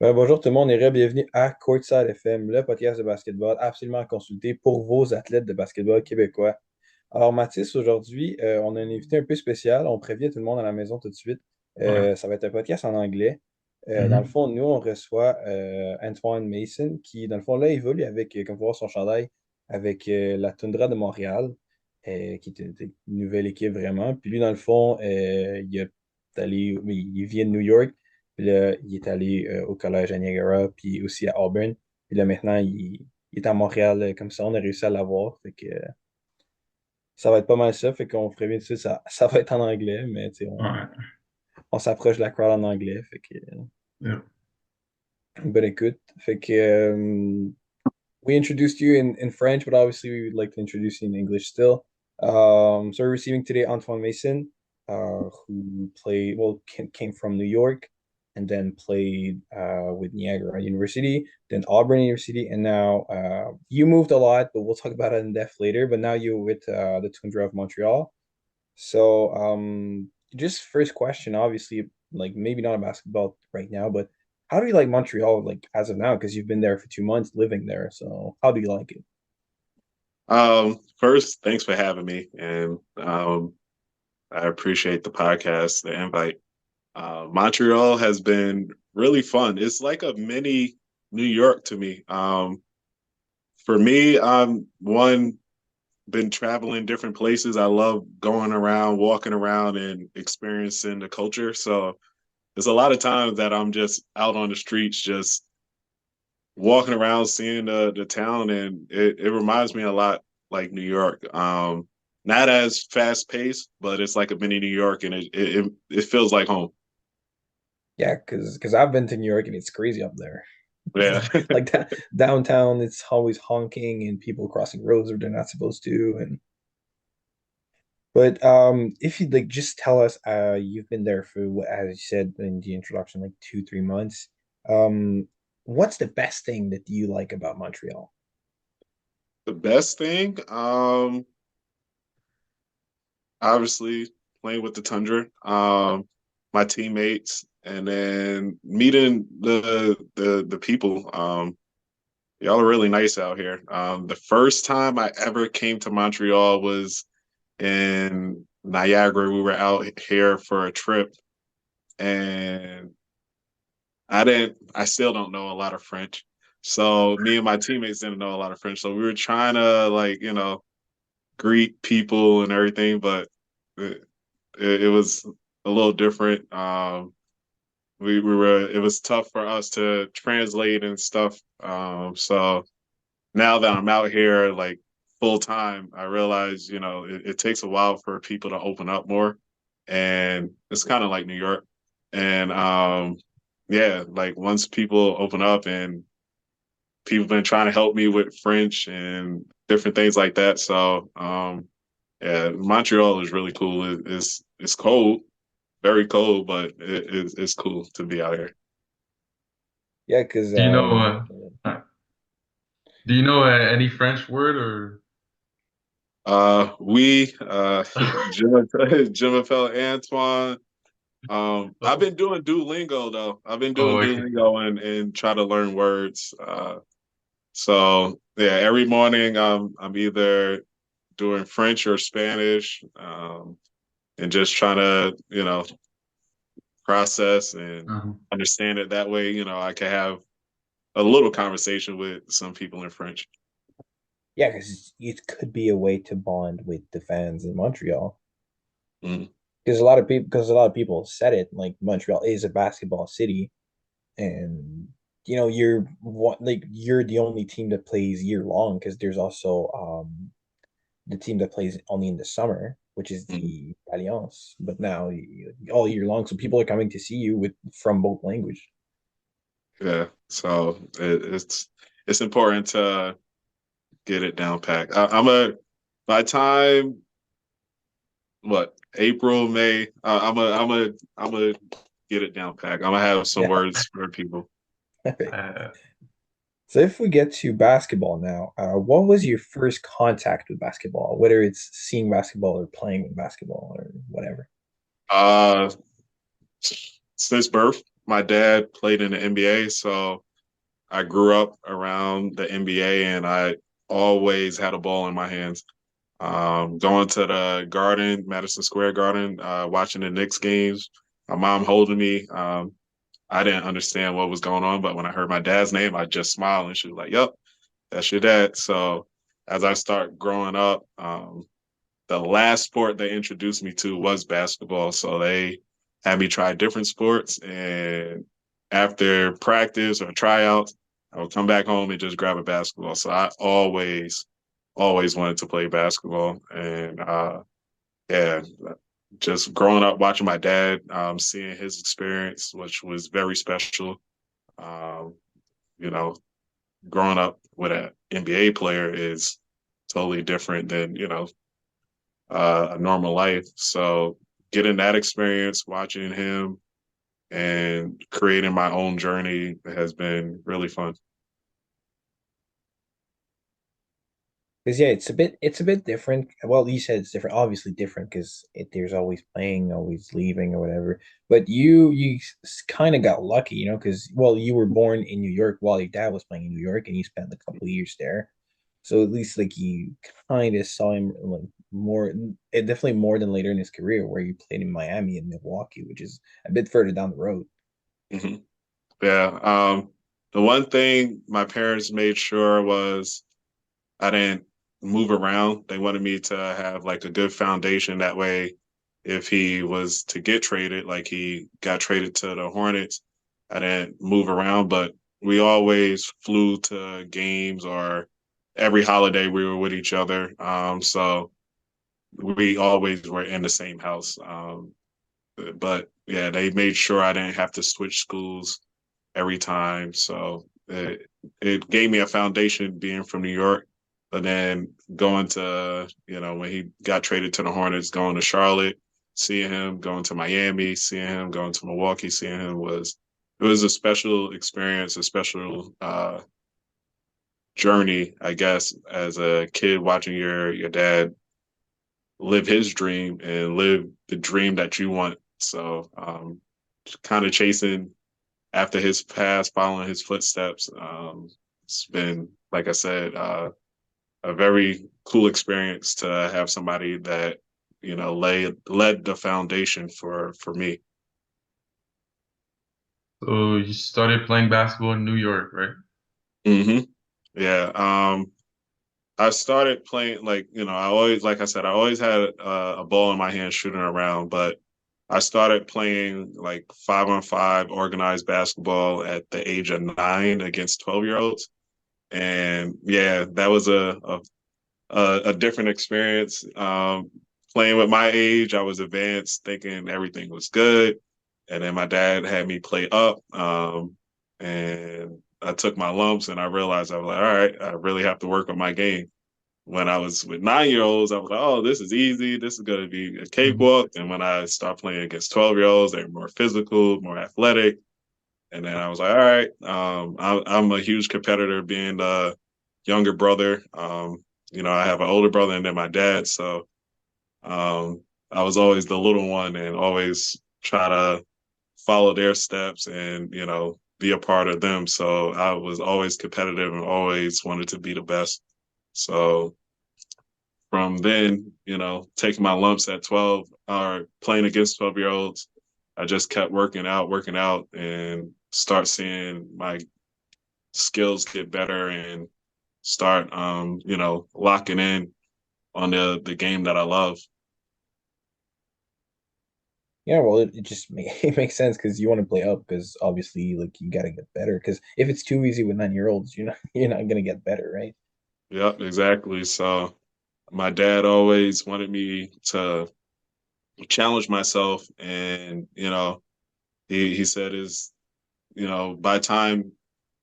Bonjour tout le monde et bienvenue à Courtside FM, le podcast de basketball absolument consulté pour vos athlètes de basketball québécois. Alors Mathis, aujourd'hui, on a un invité un peu spécial. On prévient tout le monde à la maison tout de suite. Ouais. Ça va être un podcast en anglais. Dans le Mhm. fond, nous, on reçoit Antoine Mason qui, dans le fond, là, évolue avec, comme vous voyez son chandail, avec la Toundra de Montréal, qui est une nouvelle équipe vraiment. Puis lui, dans le fond, il vient de New York. Puis là, il est allé au collège à Niagara, puis aussi à Auburn. Puis là, maintenant, il est à Montréal comme ça. On a réussi à l'avoir. Fait que ça va être pas mal ça. Fait qu'on ferait bien dessus. Ça va être en anglais, mais tu sais, Ouais. on s'approche de la crowd en anglais. Fait que Yeah. bonne écoute. Fait que we introduced you in French, but obviously we would like to introduce you in English still. So we're receiving today Antoine Mason, who came from New York and then played with Niagara University, then Auburn University, and now you moved a lot, but we'll talk about it in depth later. But now you're with the Toundra of Montreal. So just first question, obviously, like maybe not a basketball right now, but how do you like Montreal like as of now? Because you've been there for 2 months living there. So how do you like it? First, thanks for having me, and I appreciate the podcast, the invite. Montreal has been really fun. It's like a mini New York to me. For me, I'm one been traveling different places. I love going around, walking around, and experiencing the culture. So there's a lot of times that I'm just out on the streets, just walking around seeing the town, and it reminds me a lot like New York. Not as fast paced, but it's like a mini New York, and it feels like home. Yeah, because I've been to New York and it's crazy up there. Yeah. Like that downtown, it's always honking and people crossing roads where they're not supposed to. And but if you'd like just tell us, you've been there for as you said in the introduction, like 2, 3 months. What's the best thing that you like about Montreal? The best thing, obviously playing with the Tundra, my teammates, and then meeting the people. Y'all are really nice out here. The first time I ever came to Montreal was in Niagara. We were out here for a trip, and I still don't know a lot of French. So me and my teammates didn't know a lot of French. So we were trying to like, greet people and everything, but it, it was a little different. It was tough for us to translate and stuff. So now that I'm out here like full time, I realize, it takes a while for people to open up more. And it's kind of like New York. And yeah, like once people open up and people have been trying to help me with French and different things like that. So yeah, Montreal is really cool. It's cold, very cold, but it's cool to be out here. Yeah, because Do you know do you know any French word or? we Jim Antoine. I've been doing Duolingo though. I've been doing Oh, Duolingo and try to learn words. So yeah, every morning I'm either doing French or Spanish, and just trying to process and mhm. understand it that way. I can have a little conversation with some people in French. Yeah, because it could be a way to bond with the fans in Montreal. Mm. Because a lot of people said it, like Montreal is a basketball city, and you're the only team that plays year long because there's also the team that plays only in the summer, which is Mm. the Alliance. But now all year long, so people are coming to see you with from both language. Yeah, so it's important to get it down packed. By the time what April, May, I'm a get it down packed. I'm gonna have some Yeah. words for people. So if we get to basketball now, what was your first contact with basketball? Whether it's seeing basketball or playing with basketball or whatever. Uh, since birth, my dad played in the NBA, so I grew up around the NBA, and I always had a ball in my hands. Going to the Garden, Madison Square Garden, watching the Knicks games. My mom holding me. I didn't understand what was going on, but when I heard my dad's name, I just smiled, and she was like, "Yep, that's your dad." So as I start growing up, the last sport they introduced me to was basketball. So they had me try different sports. And after practice or tryouts, I would come back home and just grab a basketball. So I always wanted to play basketball. And yeah, just growing up watching my dad, seeing his experience, which was very special. Um, you know, growing up with an NBA player is totally different than, a normal life. So getting that experience, watching him and creating my own journey has been really fun. Because yeah, it's a bit different. Well, you said it's different, obviously different because there's always playing, always leaving or whatever. But you kind of got lucky, because well, you were born in New York while your dad was playing in New York, and you spent a couple of years there. So at least like you kind of saw him like more, definitely more than later in his career, where you played in Miami and Milwaukee, which is a bit further down the road. Hmm. Yeah. The one thing my parents made sure was I didn't move around. They wanted me to have like a good foundation. That way, if he was to get traded, like he got traded to the Hornets, I didn't move around, but we always flew to games or every holiday we were with each other. So we always were in the same house. But yeah, they made sure I didn't have to switch schools every time. So it gave me a foundation being from New York. But then going to, when he got traded to the Hornets, going to Charlotte, seeing him, going to Miami, seeing him, going to Milwaukee, seeing him it was a special experience, a special journey, I guess, as a kid watching your dad live his dream and live the dream that you want. So kind of chasing after his past, following his footsteps. It's been, like I said, a very cool experience to have somebody that led the foundation for me. So you started playing basketball in New York, right? Hmm. Yeah. I started playing I always, like I said, I always had a ball in my hand shooting around, but I started playing like 5-on-5 organized basketball at the age of 9 against 12-year-olds. And yeah, that was a different experience. Playing with my age, I was advanced, thinking everything was good, and then my dad had me play up, and I took my lumps, and I realized I was like, all right, I really have to work on my game. When I was with 9-year-olds, I was like, oh, this is easy. This is going to be a Mhm. cakewalk. And when I start playing against 12-year-olds, they're more physical, more athletic. And then I was like, all right, I'm a huge competitor being the younger brother. I have an older brother and then my dad. So I was always the little one and always try to follow their steps and, be a part of them. So I was always competitive and always wanted to be the best. So from then, taking my lumps at 12 or playing against 12-year-olds, I just kept working out, and start seeing my skills get better and start, locking in on the game that I love. Yeah, well, it just it makes sense because you want to play up because obviously like you got to get better because if it's too easy with 9 year olds, you're not gonna get better, right? Yep, exactly. So my dad always wanted me to challenge myself, and he said is by the time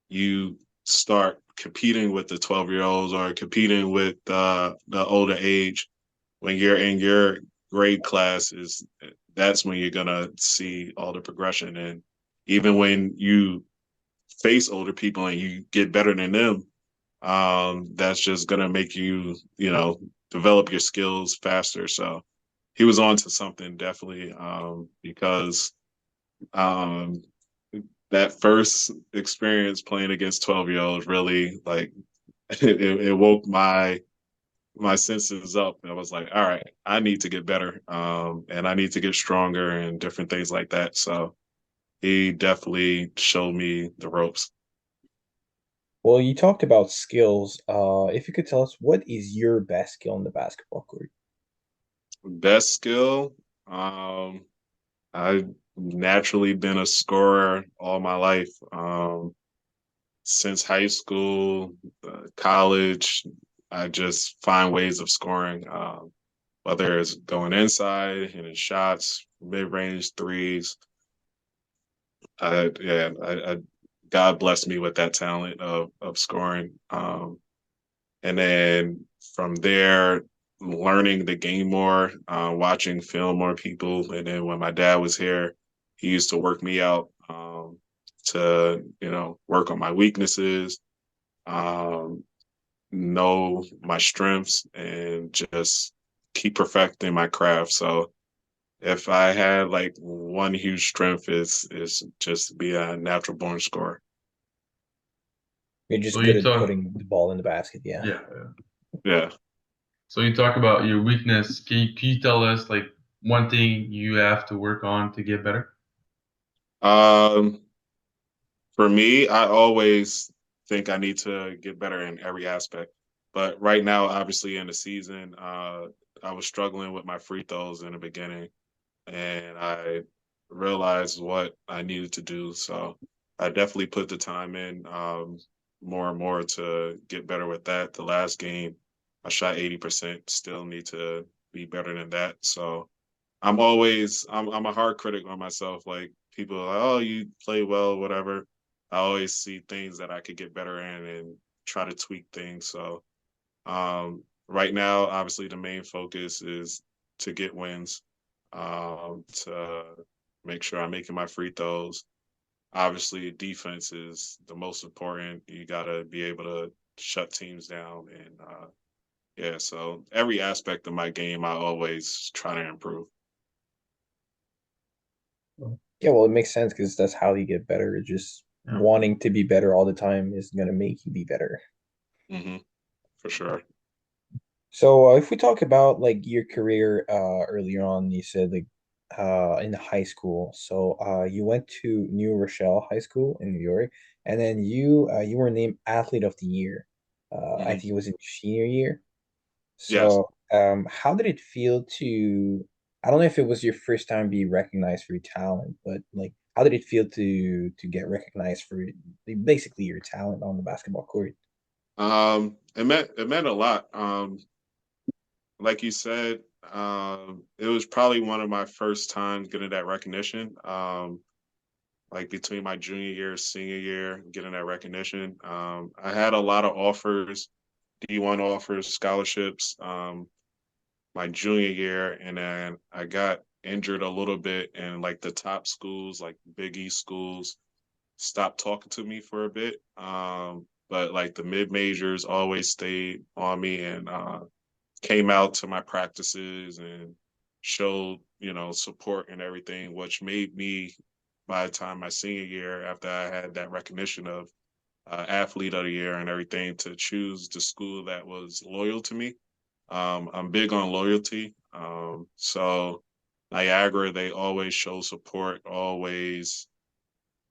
you start competing with the 12-year-olds or competing with the older age, when you're in your grade class, is that's when you're gonna see all the progression. And even when you face older people and you get better than them, that's just gonna make you, develop your skills faster. So he was on to something definitely, because um, that first experience playing against 12-year-olds really like it woke my senses up. And I was like, all right, I need to get better. And I need to get stronger and different things like that. So he definitely showed me the ropes. Well, you talked about skills. If you could tell us, what is your best skill in the basketball court? Best skill, um, I've naturally been a scorer all my life. Since high school, college, I just find ways of scoring, whether it's going inside, hitting shots, mid range threes. I God blessed me with that talent of scoring. And then from there, learning the game more, watching film more people. And then when my dad was here, he used to work me out to work on my weaknesses, um, know my strengths, and just keep perfecting my craft. So if I had like one huge strength is just be a natural born scorer. You're So just good you at talk, putting the ball in the basket, yeah. yeah. Yeah. So you talk about your weakness. Can you tell us like one thing you have to work on to get better? Um, for me, I always think I need to get better in every aspect. But right now, obviously in the season, I was struggling with my free throws in the beginning, and I realized what I needed to do. So I definitely put the time in more and more to get better with that. The last game, I shot 80%. Still need to be better than that. So I'm a hard critic on myself. Like people are like, oh, you play well, whatever. I always see things that I could get better in and try to tweak things. So right now, obviously, the main focus is to get wins, to make sure I'm making my free throws. Obviously, defense is the most important. You got to be able to shut teams down. And yeah, so every aspect of my game, I always try to improve. Yeah, well, it makes sense because that's how you get better. Just Yeah. wanting to be better all the time is gonna make you be better. Hmm. For sure. So if we talk about like your career earlier on, you said like in high school. So you went to New Rochelle High School in New York, and then you were named Athlete of the Year. I Hmm. think it was in your senior year. Yes. So how did it feel to, I don't know if it was your first time being recognized for your talent, but like how did it feel to get recognized for basically your talent on the basketball court? It meant a lot. Like you said, it was probably one of my first times getting that recognition. Like between my junior year, senior year, getting that recognition. I had a lot of offers, D1 offers, scholarships, my junior year, and then I got injured a little bit, and like the top schools, like Big East schools, stopped talking to me for a bit. But like the mid majors always stayed on me and came out to my practices and showed, support and everything, which made me, by the time my senior year, after I had that recognition of athlete of the year and everything, to choose the school that was loyal to me. I'm big on loyalty. So Niagara, they always show support, always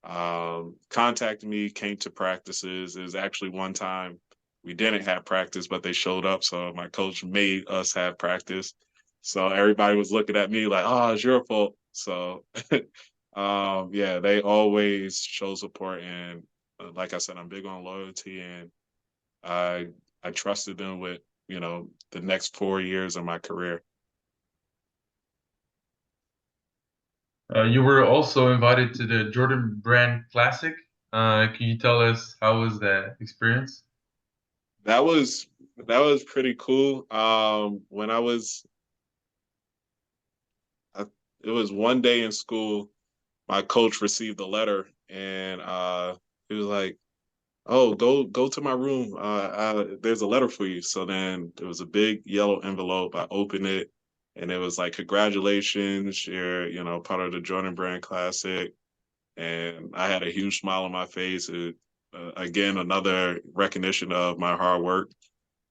contacted me, came to practices. There's actually one time we didn't have practice, but they showed up. So my coach made us have practice. So everybody was looking at me like, oh, it's your fault. So yeah, they always show support. And like I said, I'm big on loyalty, and I I trusted them with, the next 4 years of my career. You were also invited to the Jordan Brand Classic. Can you tell us how was that experience? That was that was pretty cool. When I, it was one day in school, my coach received a letter, and he was like, "Oh, go to my room. There's a letter for you." So then there was a big yellow envelope. I opened it, and it was like, "Congratulations, you're part of the Jordan Brand Classic. and I had a huge smile on my face. Again, another recognition of my hard work.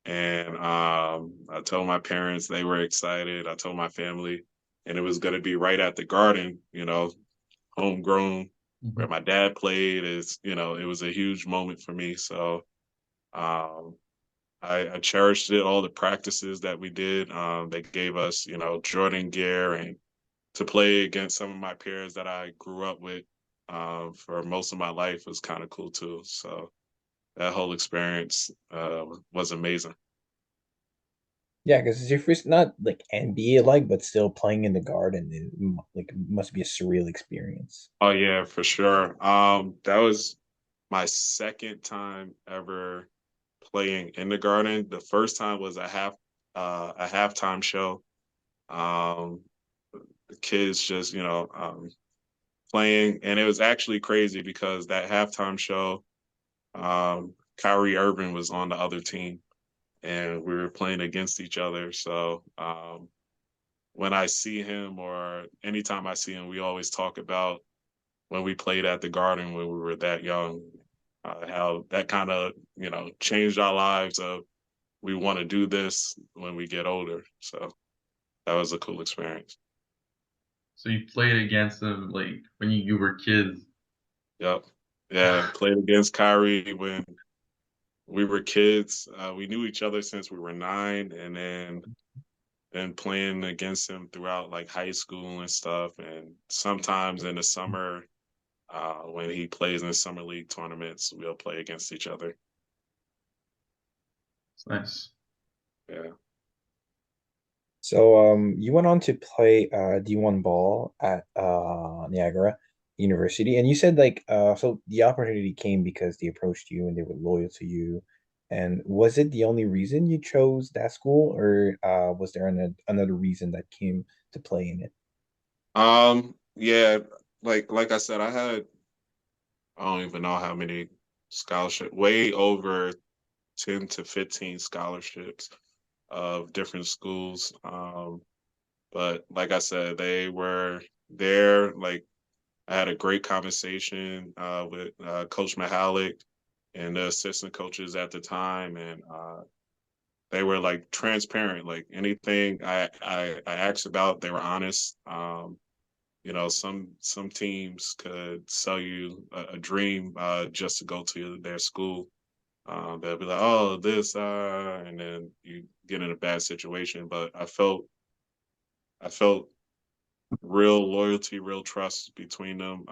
And I told my parents, they were excited. I told my family, and it was going to be right at the Garden, homegrown, where Mhm. my dad played. It was a huge moment for me. So um, I cherished it. All the practices that we did, they gave us, Jordan gear, and to play against some of my peers that I grew up with for most of my life was kind of cool too. So that whole experience was amazing. Yeah, because it's your first, not like NBA like, but still playing in the Garden. Like must be a surreal experience. Oh yeah, for sure. That was my second time ever playing in the Garden. The first time was a halftime show. Um, the kids just playing, and it was actually crazy because that halftime show, Kyrie Irving was on the other team, and we were playing against each other. So when I see him, or anytime I see him, we always talk about when we played at the Garden when we were that young, how that kind of changed our lives. Of we want to do this when we get older. So that was a cool experience. So you played against them like when you were kids. Yep. Yeah, played against Kyrie when we were kids. We knew each other since we were 9, and then playing against him throughout like high school and stuff. And sometimes in the summer, when he plays in the summer league tournaments, we'll play against each other. It's nice. Yeah. So you went on to play D1 ball at Niagara University, and you said like so the opportunity came because they approached you and they were loyal to you. And was it the only reason you chose that school, or was there another reason that came to play in it? Yeah, like I said, I don't even know how many scholarship, way over 10 to 15 scholarships of different schools. But like I said, they were there. Like I had a great conversation with Coach Mahalik and the assistant coaches at the time, and they were like transparent. Like anything I asked about, they were honest. Some teams could sell you a dream just to go to their school. They'll be like, "Oh, this," and then you get in a bad situation. But I felt real loyalty, real trust between them.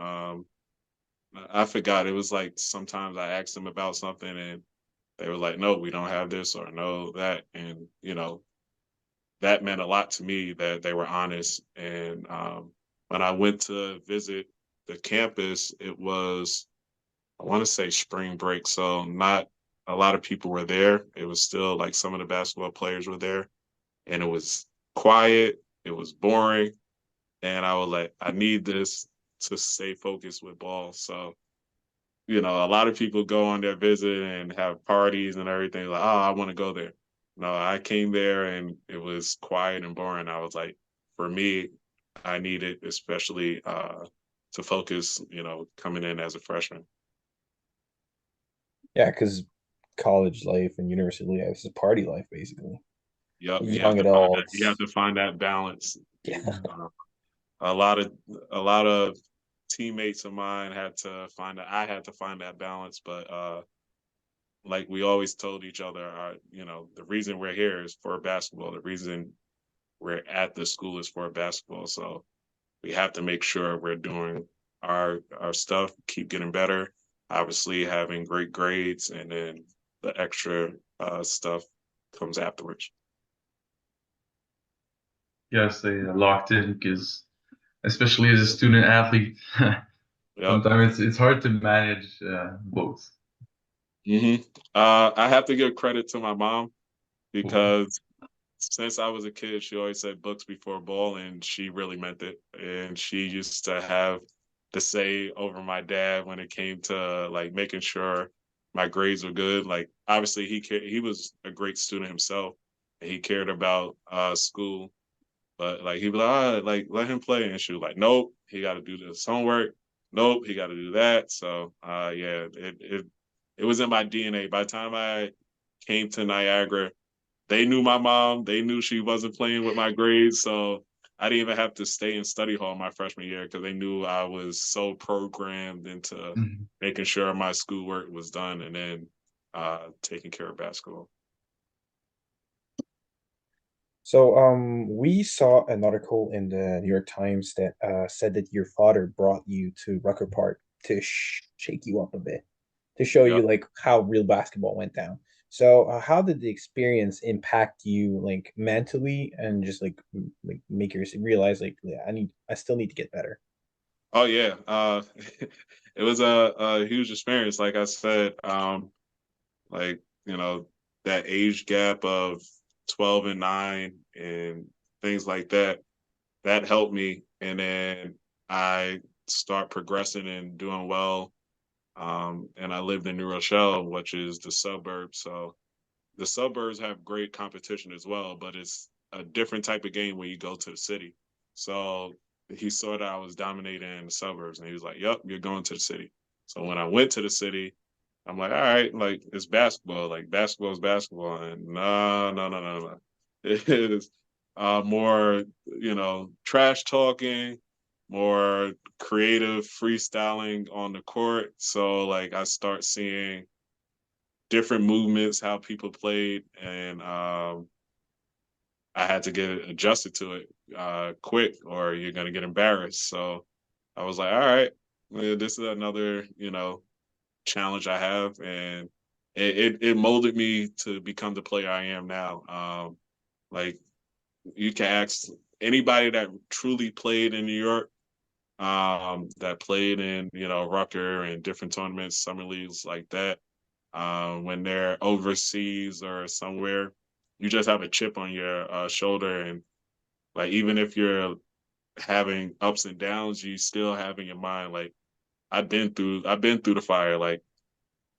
I forgot. It was like sometimes I asked them about something and they were like, "No, we don't have this," or "No, that," and that meant a lot to me that they were honest. And when I went to visit the campus, it was, I want to say, spring break, so not a lot of people were there. It was still like some of the basketball players were there, and it was quiet. It was boring, and I was like, I need this to stay focused with ball. So a lot of people go on their visit and have parties and everything. Like, oh, I want to go there. No, I came there and it was quiet and boring. I was like, for me, I need it, especially to focus. Coming in as a freshman. Yeah, because college life and university life is a party life basically. Yep, Young you have adults. to find that balance. Yeah. A lot of teammates of mine I had to find that balance, but like we always told each other, the reason we're here is for basketball. The reason we're at the school is for basketball. So we have to make sure we're doing our stuff, keep getting better. Obviously, having great grades, and then the extra stuff comes afterwards. Yes, they locked in because especially as a student athlete, Yep. sometimes it's hard to manage both. hmm I have to give credit to my mom because since I was a kid, she always said books before ball, and she really meant it. And she used to have the say over my dad when it came to like making sure my grades were good. Like obviously he was a great student himself, and he cared about school, but like he'd be like, like let him play, and she was like, nope, he got to do this homework. nope, he got to do that. So yeah, it was in my DNA. By the time I came to Niagara, they knew my mom. They knew she wasn't playing with my grades, so I didn't even have to stay in study hall my freshman year because they knew I was so programmed into Mhm. making sure my schoolwork was done and then taking care of basketball. So, we saw an article in the New York Times that said that your father brought you to Rucker Park to shake you up a bit, to show you Yep. like how real basketball went down. So, how did the experience impact you, like mentally, and just like make you realize like yeah, I still need to get better. Oh yeah. It was a huge experience. Like I said, like that age gap of 12 and 9 and things like that that helped me, and then I start progressing and doing well. And I lived in New Rochelle, which is the suburbs. So the suburbs have great competition as well, but it's a different type of game when you go to the city. So he saw that I was dominating in the suburbs, and he was like, "Yep, you're going to the city." So when I went to the city, I'm like, "All right, like it's basketball. Like basketball is basketball." And no, no, no, no, no. It is more, trash talking, more creative freestyling on the court. So like I start seeing different movements, how people played, and I had to get adjusted to it quick, or you're gonna get embarrassed. So I was like, all right, this is another challenge I have, and it molded me to become the player I am now. Like you can ask anybody that truly played in New York, that played in Rucker and different tournaments, summer leagues like that. When they're overseas or somewhere, you just have a chip on your shoulder, and like even if you're having ups and downs, you still have in your mind like I've been through the fire. Like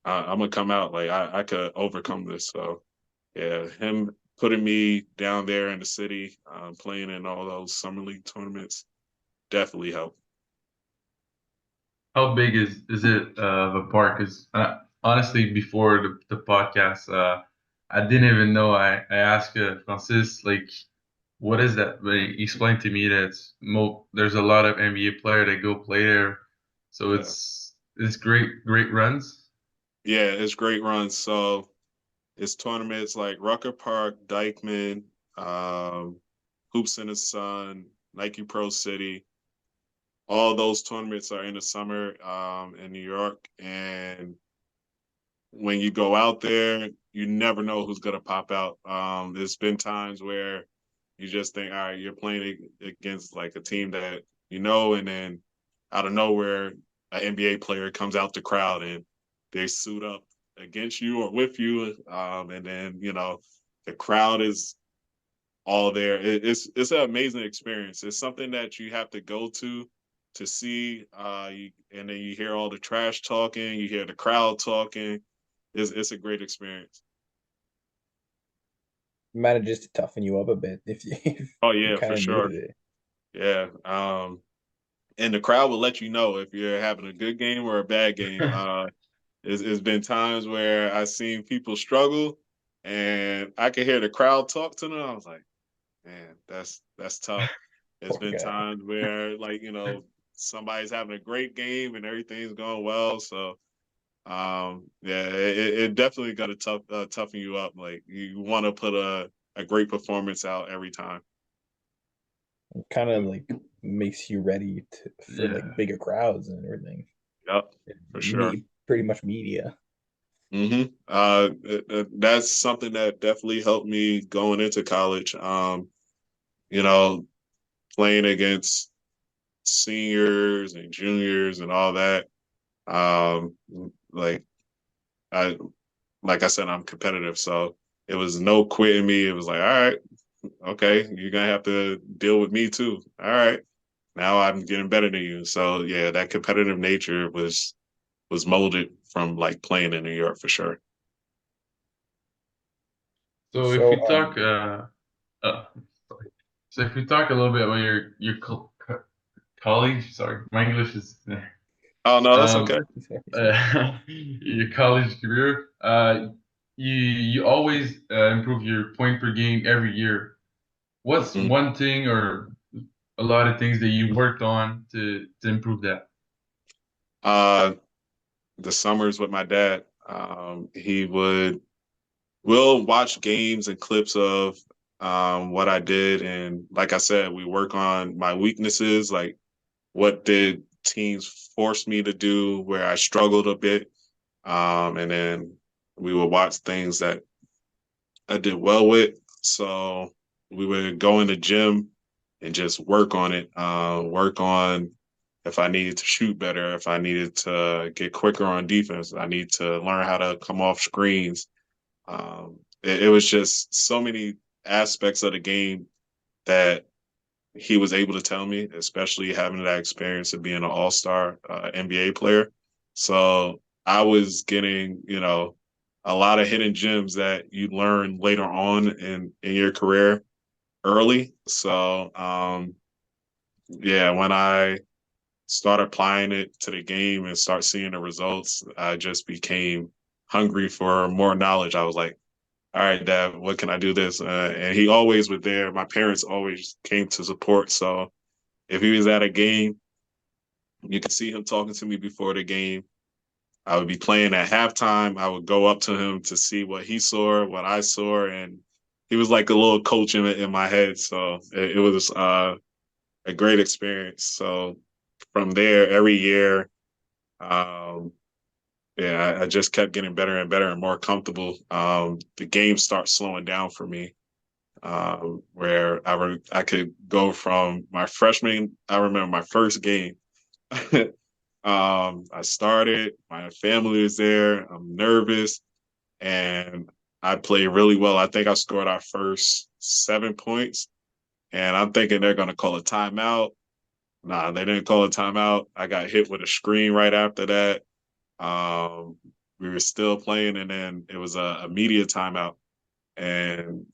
I'm gonna come out. Like I could overcome this. So yeah, him putting me down there in the city, playing in all those summer league tournaments, definitely helped. How big is it of a park? Because honestly, before the podcast, I didn't even know. I asked Francis like, what is that? But he explained to me that there's a lot of NBA player that go play there, so Yeah, it's great runs. yeah, it's great runs. So it's tournaments like Rucker Park, Dykeman, um, Hoops in the Sun, Nike Pro City. All those tournaments are in the summer in New York, and when you go out there, you never know who's gonna pop out. There's been times where you just think, all right, you're playing against like a team that and then out of nowhere, an NBA player comes out the crowd and they suit up against you or with you, and then the crowd is all there. It's an amazing experience. It's something that you have to go to see, and then you hear all the trash talking, you hear the crowd talking. It's a great experience. Manages to toughen you up a bit if if Oh you're yeah, kind for of new to sure. it. Yeah. And the crowd will let you know if you're having a good game or a bad game. It's been times where I've seen people struggle, and I could hear the crowd talk to them. I was like, man, that's tough. There's Poor been guy. times where somebody's having a great game and everything's going well. So yeah, it definitely got to toughen you up. Like you want to put a great performance out every time. Kind of like makes you ready for like Yeah. bigger crowds and everything. Yep, for sure. Pretty much media. That's something that definitely helped me going into college. You know, playing against seniors and juniors and all that. Um, like I like I said, I'm competitive, so it was no quitting me. It was like, all right, okay, you're gonna have to deal with me too. All right, now I'm getting better than you. So yeah, that competitive nature was molded from like playing in New York for sure. So if So, we talk, uh, sorry. So if we talk a little bit about your college, sorry, my English is. Oh no, that's okay. Um, your college career, you always improve your point per game every year. What's Mhm. one thing or a lot of things that you worked on to improve that? Uh, the summers with my dad, he would we'll watch games and clips of what I did, and like I said, we work on my weaknesses, like what did teams force me to do where I struggled a bit, and then we would watch things that I did well with. So we would go in the gym and just work on it. Work on if I needed to shoot better, if I needed to get quicker on defense, I need to learn how to come off screens. It was just so many aspects of the game that he was able to tell me, especially having that experience of being an all-star NBA player. So I was getting, a lot of hidden gems that you learn later on in your career early. So yeah, when I start applying it to the game and start seeing the results, I just became hungry for more knowledge. I was like, all right, Dad, what can I do this? And he always was there. My parents always came to support. So if he was at a game, you could see him talking to me before the game. I would be playing at halftime. I would go up to him to see what he saw, what I saw, and he was like a little coach in my head. So it was a great experience. So from there, every year, um, yeah, I just kept getting better and better and more comfortable. The game starts slowing down for me, where I could go from my freshman. I remember my first game. I started, my family was there, I'm nervous, and I played really well. I think I scored our first 7 points, and I'm thinking they're going to call a timeout. Nah, they didn't call a timeout. I got hit with a screen right after that. Um, we were still playing, and then it was a media timeout. And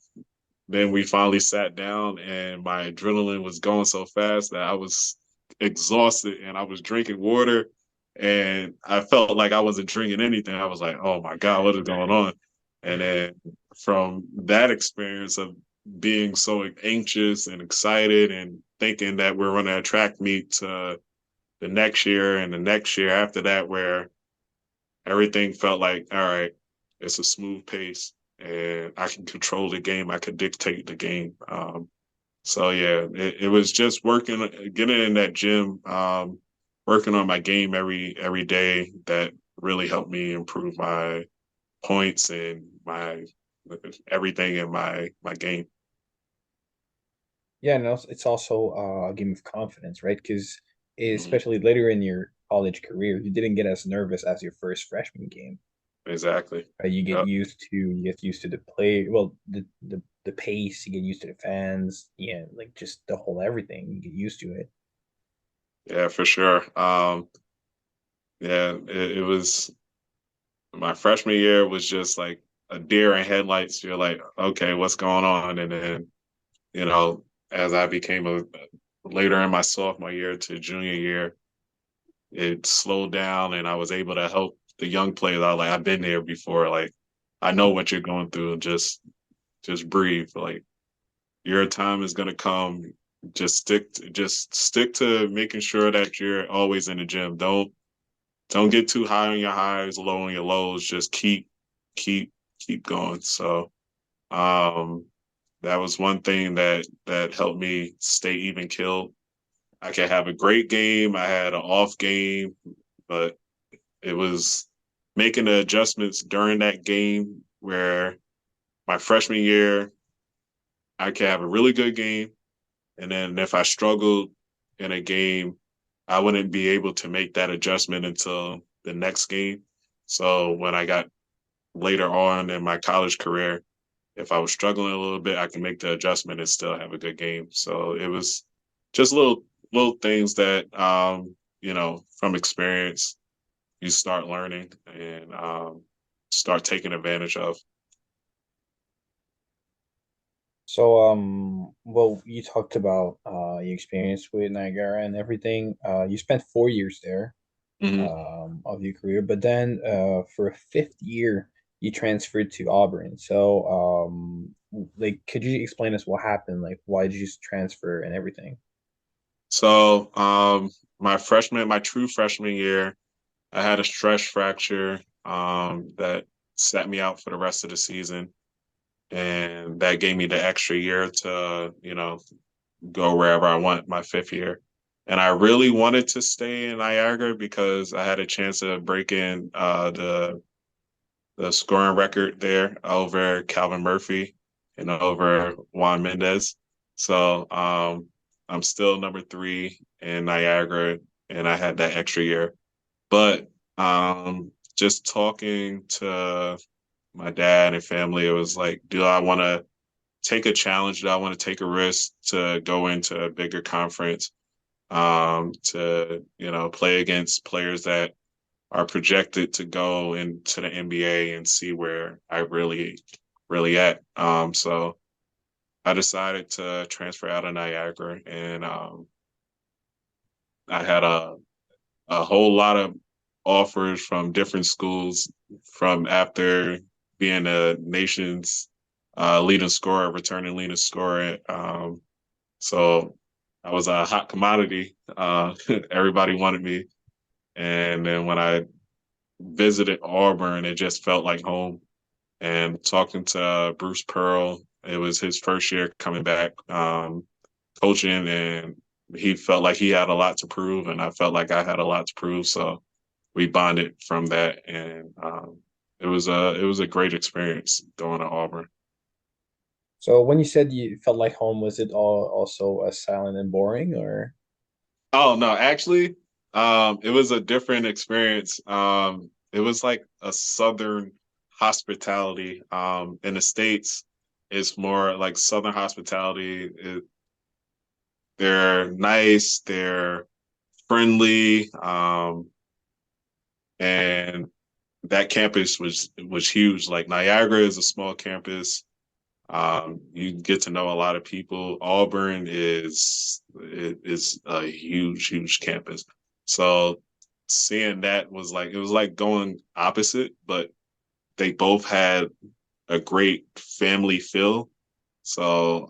then we finally sat down, and my adrenaline was going so fast that I was exhausted, and I was drinking water, and I felt like I wasn't drinking anything. I was like, "Oh my god, what is going on?" And then from that experience of being so anxious and excited, and thinking that we're going to attract me to the next year and the next year after that, where everything felt like, all right, it's a smooth pace and I can control the game. I could dictate the game. So yeah, it was just working, getting in that gym, working on my game every day that really helped me improve my points and my everything in my game. Yeah, no, it's also a game of confidence, right? Because Mhm. especially later in your college career, you didn't get as nervous as your first freshman game. Exactly. Right? Yep. You get used to the play, well, the pace, you get used to the fans, yeah, like just the whole everything. You get used to it. Yeah, for sure. Yeah, it was my freshman year was just like a deer in headlights. You're like, okay, what's going on? And then, you know, as I became a later in my sophomore year to junior year, it slowed down and I was able to help the young players. I was like, I've been there before. Like, I know what you're going through. Just breathe. Like your time is gonna come. Just stick to making sure that you're always in the gym. Don't get too high on your highs, low on your lows. Just keep, keep going. So, um, that was one thing that helped me stay even killed. I could have a great game. I had an off game, but it was making the adjustments during that game where my freshman year, I could have a really good game. And then if I struggled in a game, I wouldn't be able to make that adjustment until the next game. So when I got later on in my college career, if I was struggling a little bit, I can make the adjustment and still have a good game. So it was just little things that from experience you start learning and start taking advantage of. So, well, you talked about your experience with Niagara and everything. You spent 4 years there. Hmm. of your career, but then for a fifth year, you transferred to Auburn. So, like, could you explain us what happened? Like, why did you transfer and everything? So, my true freshman year, I had a stress fracture that set me out for the rest of the season, and that gave me the extra year to, go wherever I want my fifth year. And I really wanted to stay in Niagara because I had a chance to break in the scoring record there over Calvin Murphy and over Juan Mendez. So I'm still number three in Niagara, and I had that extra year. But just talking to my dad and family, it was like, do I want to take a challenge? Do I want to take a risk to go into a bigger conference, to play against players that are projected to go into the NBA and see where I really at. So I decided to transfer out of Niagara, and I had a whole lot of offers from different schools from after being a nation's leading scorer, returning leading scorer. So I was a hot commodity. Everybody wanted me. And then when I visited Auburn, it just felt like home. And talking to Bruce Pearl, it was his first year coming back coaching, and he felt like he had a lot to prove, and I felt like I had a lot to prove. So we bonded from that, and it was a great experience going to Auburn. So, when you said you felt like home, was it all also silent and boring, or? Oh no, actually, it was a different experience. It was like a southern hospitality. In the States, it's more like southern hospitality. They're nice, they're friendly, and that campus was huge. Like Niagara is a small campus. You get to know a lot of people. Auburn is a huge campus. So seeing that was like it was like going opposite, but they both had a great family feel. So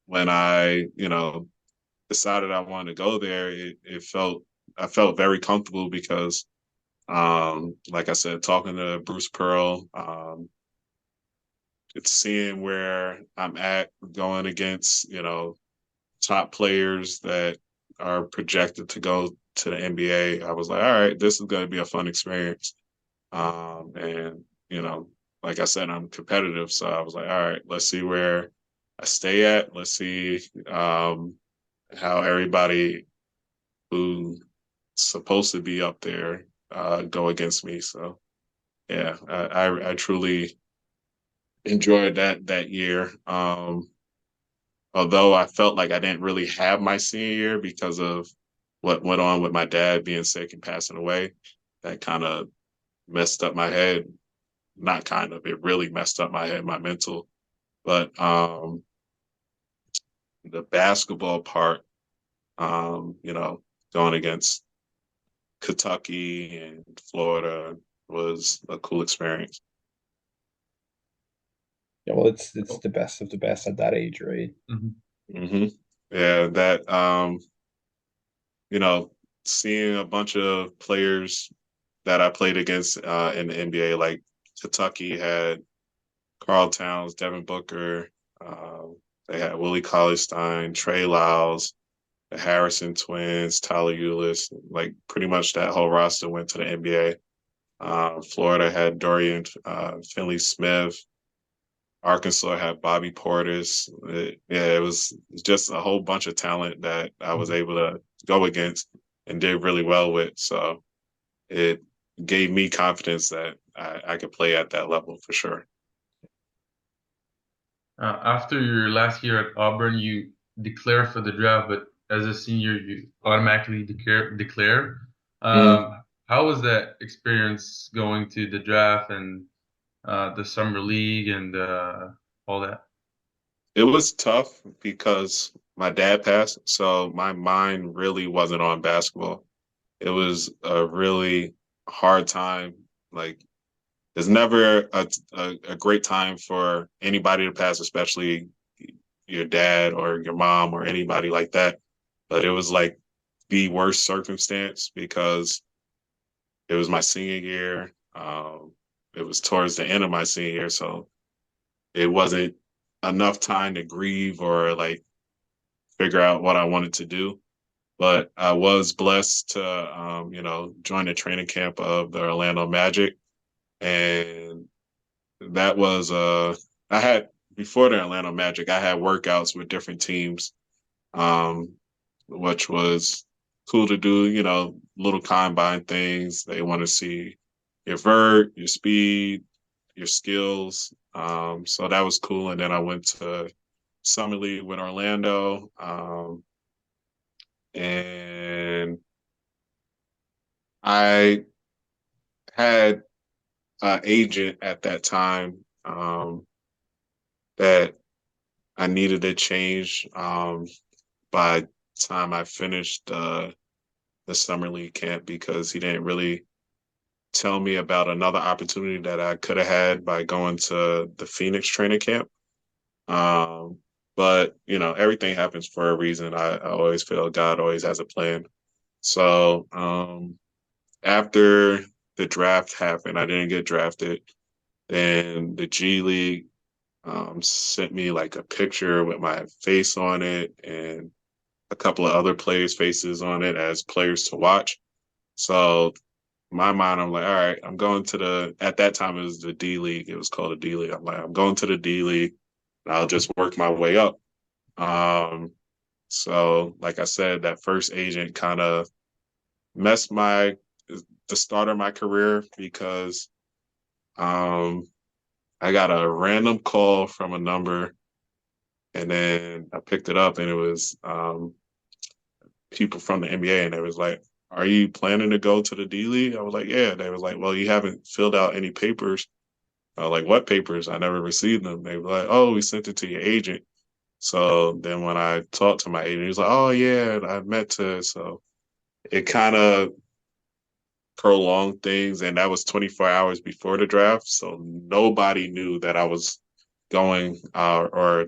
when I decided I wanted to go there, it felt I felt very comfortable because like I said, talking to Bruce Pearl, it's seeing where I'm at going against, top players that are projected to go to the NBA. I was like, all right, this is going to be a fun experience. And, like I said, I'm competitive. So I was like, all right, let's see where I stay at. Let's see how everybody who's supposed to be up there go against me. So, yeah, I truly enjoyed that year. Although I felt like I didn't really have my senior year because of what went on with my dad being sick and passing away. That kind of messed up my head. Not kind of, it really messed up my head, my mental. But the basketball part, going against Kentucky and Florida was a cool experience. Yeah, well, it's the best of the best at that age, right? Mhm. Hmm. Yeah, that you know, seeing a bunch of players that I played against in the NBA, like Kentucky had Carl Towns, Devin Booker, uh, they had Willie Cauley-Stein, Trey Lyles, the Harrison twins, Tyler Ulis, like pretty much that whole roster went to the NBA. Florida had Dorian Finley Smith. Arkansas had Bobby Portis. Yeah, it was just a whole bunch of talent that I was able to go against and did really well with. So it gave me confidence that I could play at that level for sure. After your last year at Auburn, you declare for the draft, but as a senior, you automatically declare. Mm. How was that experience going to the draft and the summer league and all that? It was tough because my dad passed, so my mind really wasn't on basketball. it was a really hard time. Like, it's never a great time for anybody to pass, especially your dad or your mom or anybody like that. But it was like the worst circumstance because it was my senior year. It was towards the end of my senior year, so it wasn't enough time to grieve or like figure out what I wanted to do. But I was blessed to, join the training camp of the Orlando Magic, and that was I had before the Atlanta Magic, I had workouts with different teams, um, which was cool to do. Little combine things. They want to see your vert, your speed, your skills. So that was cool. And then I went to Summer League with Orlando, and I had an agent at that time, that I needed to change, by the time I finished the summer league camp because he didn't really tell me about another opportunity that I could have had by going to the Phoenix training camp. Um, but everything happens for a reason. I always feel God always has a plan. So after the draft happened, I didn't get drafted. Then the G League sent me like a picture with my face on it and a couple of other players' faces on it as players to watch. So in my mind, I'm like, all right, I'm going to at that time it was the D League. It was called the D League. I'm like, I'm going to the D League and I'll just work my way up. Um, so like I said, that first agent kind of messed the start of my career because um, I got a random call from a number and then I picked it up and it was people from the NBA and they was like, are you planning to go to the D League? I was like, yeah. They was like, well, you haven't filled out any papers. I was like, what papers? I never received them. They were like, oh, we sent it to your agent. So then when I talked to my agent, he was like, oh, yeah, I meant to. So it kind of prolonged things. And that was 24 hours before the draft. So nobody knew that I was going or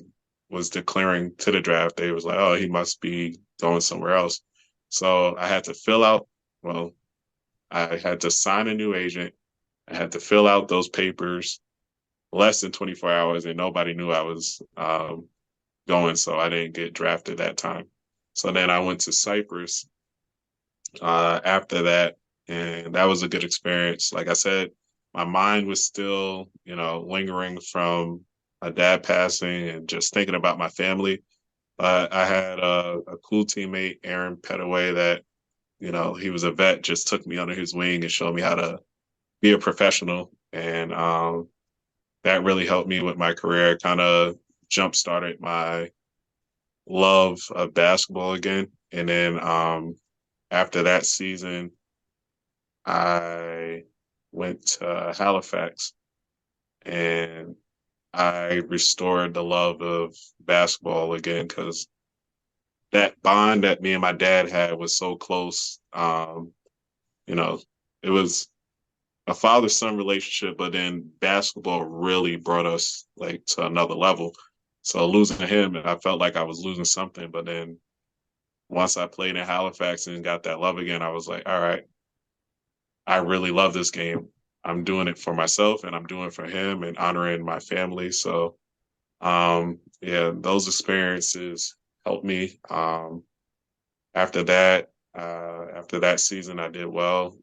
was declaring to the draft. They was like, oh, he must be going somewhere else. So I had to well, I had to sign a new agent. I had to fill out those papers less than 24 hours, and nobody knew I was going. So I didn't get drafted that time. So then I went to Cyprus after that, and that was a good experience. Like I said, my mind was still, lingering from my dad passing and just thinking about my family. I had a cool teammate, Aaron Petaway, that he was a vet, just took me under his wing and showed me how to be a professional. And that really helped me with my career, kind of jump started my love of basketball again. And then after that season, I went to Halifax and I restored the love of basketball again because that bond that me and my dad had was so close. You know, it was a father son relationship, but then basketball really brought us like to another level. So losing him, I felt like I was losing something. But then once I played in Halifax and got that love again, I was like, all right, I really love this game. I'm doing it for myself and I'm doing it for him and honoring my family. So yeah, those experiences helped me. After that season, I did well.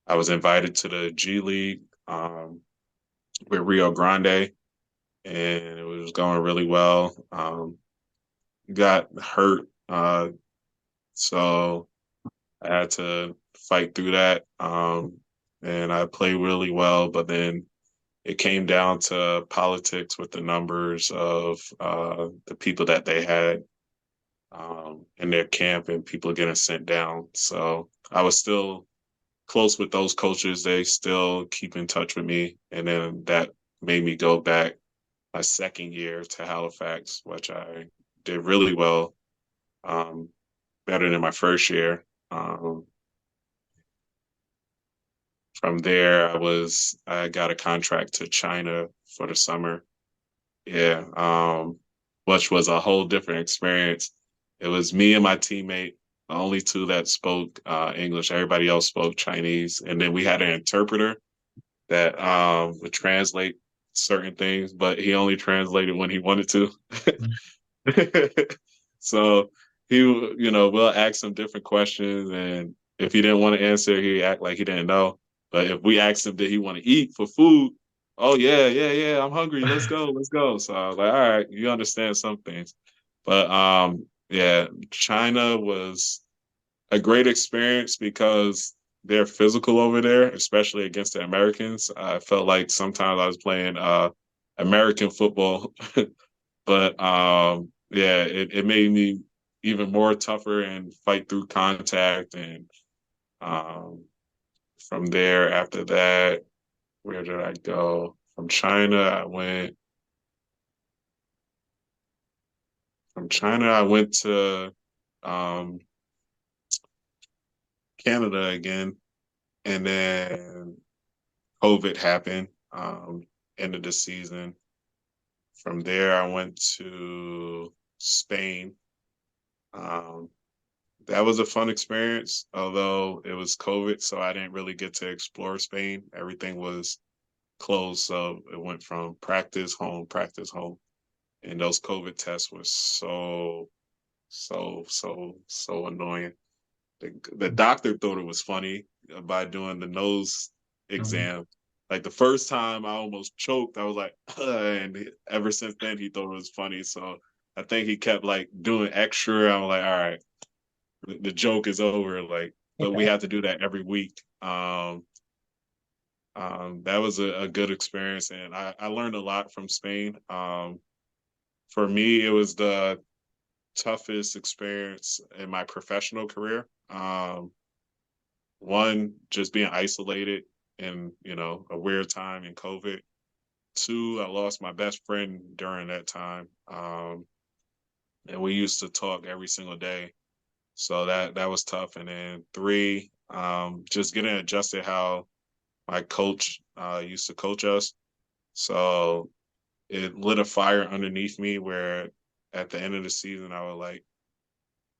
I was invited to the G League with Rio Grande, and it was going really well. Got hurt, so I had to fight through that, and I played really well. But then it came down to politics with the numbers of the people that they had in their camp and people getting sent down. So I was still close with those coaches. They still keep in touch with me. And then that made me go back my second year to Halifax, which I did really well, better than my first year. Um, from there, I got a contract to China for the summer. Yeah, which was a whole different experience. It was me and my teammate, the only two that spoke English. Everybody else spoke Chinese, and then we had an interpreter that would translate certain things, but he only translated when he wanted to. So we'll ask him different questions, and if he didn't want to answer, he act like he didn't know. But if we asked him, did he want to eat for food? Oh yeah, yeah, yeah. I'm hungry. Let's go, let's go. So I was like, all right, you understand some things, but yeah, China was a great experience because they're physical over there, especially against the Americans. I felt like sometimes I was playing American football, but yeah, it made me even more tougher and fight through contact. And um, from there, after that, where did I go? From China, I went to um, Canada again, and then COVID happened, end of the season. From there, I went to Spain. Um, that was a fun experience, although it was COVID, so I didn't really get to explore Spain. Everything was closed, so it went from practice, home. And those COVID tests were so annoying. The doctor thought it was funny by doing the nose exam. Like the first time I almost choked, I was like, and ever since then he thought it was funny. So I think he kept like doing extra. I'm like, all right, the joke is over. Like, but we have to do that every week. That was a good experience, and I learned a lot from Spain. For me, it was the toughest experience in my professional career. One, just being isolated in a weird time in COVID. Two, I lost my best friend during that time, and we used to talk every single day. So that was tough. And then three, just getting adjusted how my coach used to coach us. So it lit a fire underneath me where at the end of the season I was like,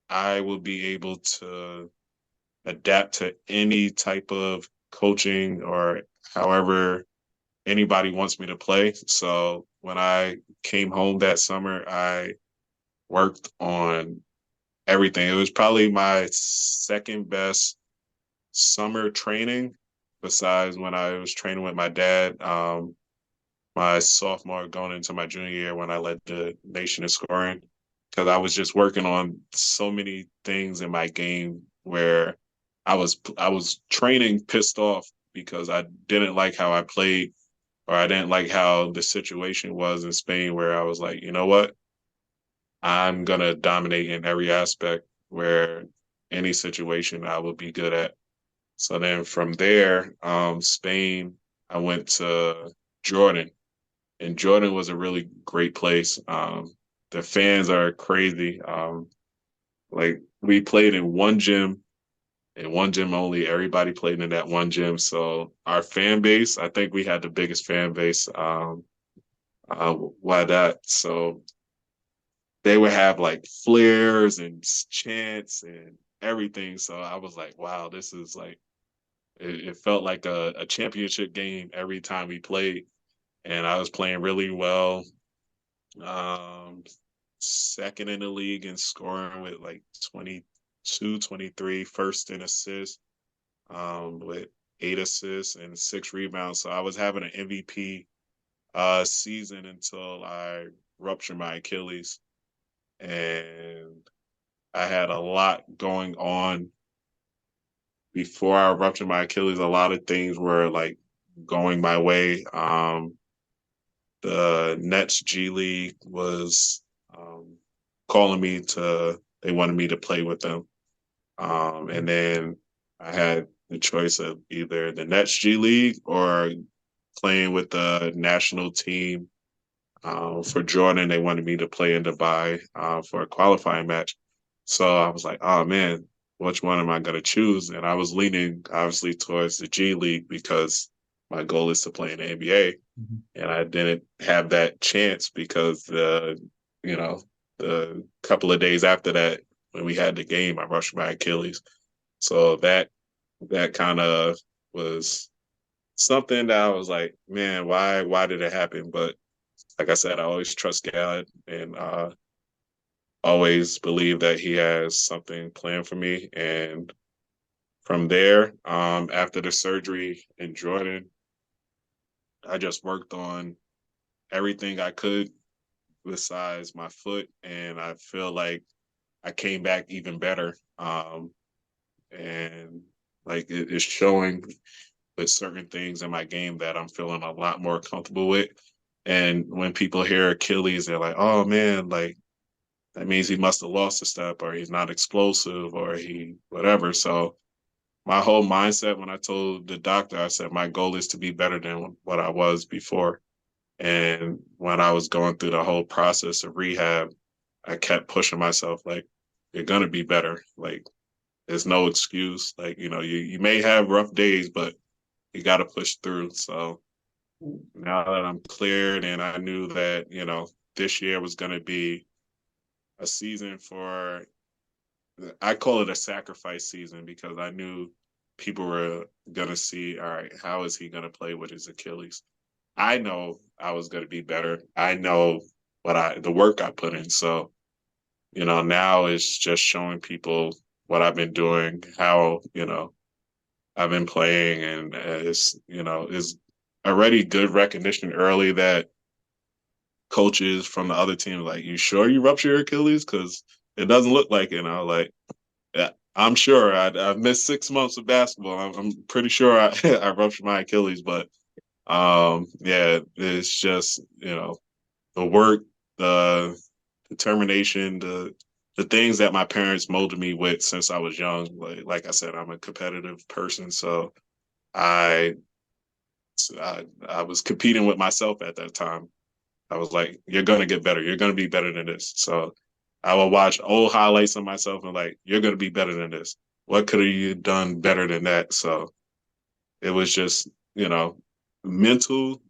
I will be able to adapt to any type of coaching or however anybody wants me to play. So when I came home that summer, I worked on everything. It was probably my second best summer training, besides when I was training with my dad. My sophomore going into my junior year when I led the nation in scoring, because I was just working on so many things in my game where I was training pissed off because I didn't like how I played, or I didn't like how the situation was in Spain, where I was like, you know what, I'm gonna dominate in every aspect where any situation I will be good at. So then from there, Spain, I went to Jordan, and Jordan was a really great place. The fans are crazy. Like we played in one gym, and one gym only. Everybody played in that one gym. So our fan base, I think we had the biggest fan base. Why that? So they would have like flares and chants and everything. So I was like, wow, this is like it felt like a championship game every time we played, and I was playing really well. Um, Second in the league in scoring with like 22, 23, first in assists, with 8 assists and 6 rebounds. So I was having an MVP season until I ruptured my Achilles. And I had a lot going on before I ruptured my Achilles. A lot of things were like going my way. The Nets G League was calling me they wanted me to play with them. And then I had the choice of either the Nets G League or playing with the national team. For Jordan, they wanted me to play in Dubai for a qualifying match. So I was like, oh man, which one am I going to choose? And I was leaning obviously towards the G League because my goal is to play in the NBA. Mhm. And I didn't have that chance because you know, the couple of days after that, when we had the game, I rushed my Achilles. So that kind of was something that I was like, man, why did it happen? But like I said, I always trust God and always believe that He has something planned for me. And from there, after the surgery in Jordan, I just worked on everything I could besides my foot, and I feel like I came back even better. And like it's showing with certain things in my game that I'm feeling a lot more comfortable with. And when people hear Achilles, they're like, "Oh man, like that means he must have lost a step, or he's not explosive, or he whatever." So my whole mindset when I told the doctor, I said my goal is to be better than what I was before. And when I was going through the whole process of rehab, I kept pushing myself like, "You're gonna be better. Like there's no excuse. Like you may have rough days, but you got to push through." So now that I'm cleared and I knew that, this year was going to be a season for, I call it a sacrifice season because I knew people were going to see, all right, how is he going to play with his Achilles? I know I was going to be better. I know the work I put in. So, now it's just showing people what I've been doing, how, I've been playing, and is already good recognition early that coaches from the other team like, "You sure you ruptured your Achilles? Because it doesn't look like it." And I was like, "Yeah, I'm sure. I've missed 6 months of basketball. I'm pretty sure I, I ruptured my Achilles, but yeah, it's just the work, the determination, the things that my parents molded me with since I was young. Like I said, I'm a competitive person, so I I was competing with myself at that time. I was like, "You're gonna get better. You're gonna be better than this." So I would watch old highlights of myself and like, "You're gonna be better than this. What could have you done better than that?" So it was just you know mental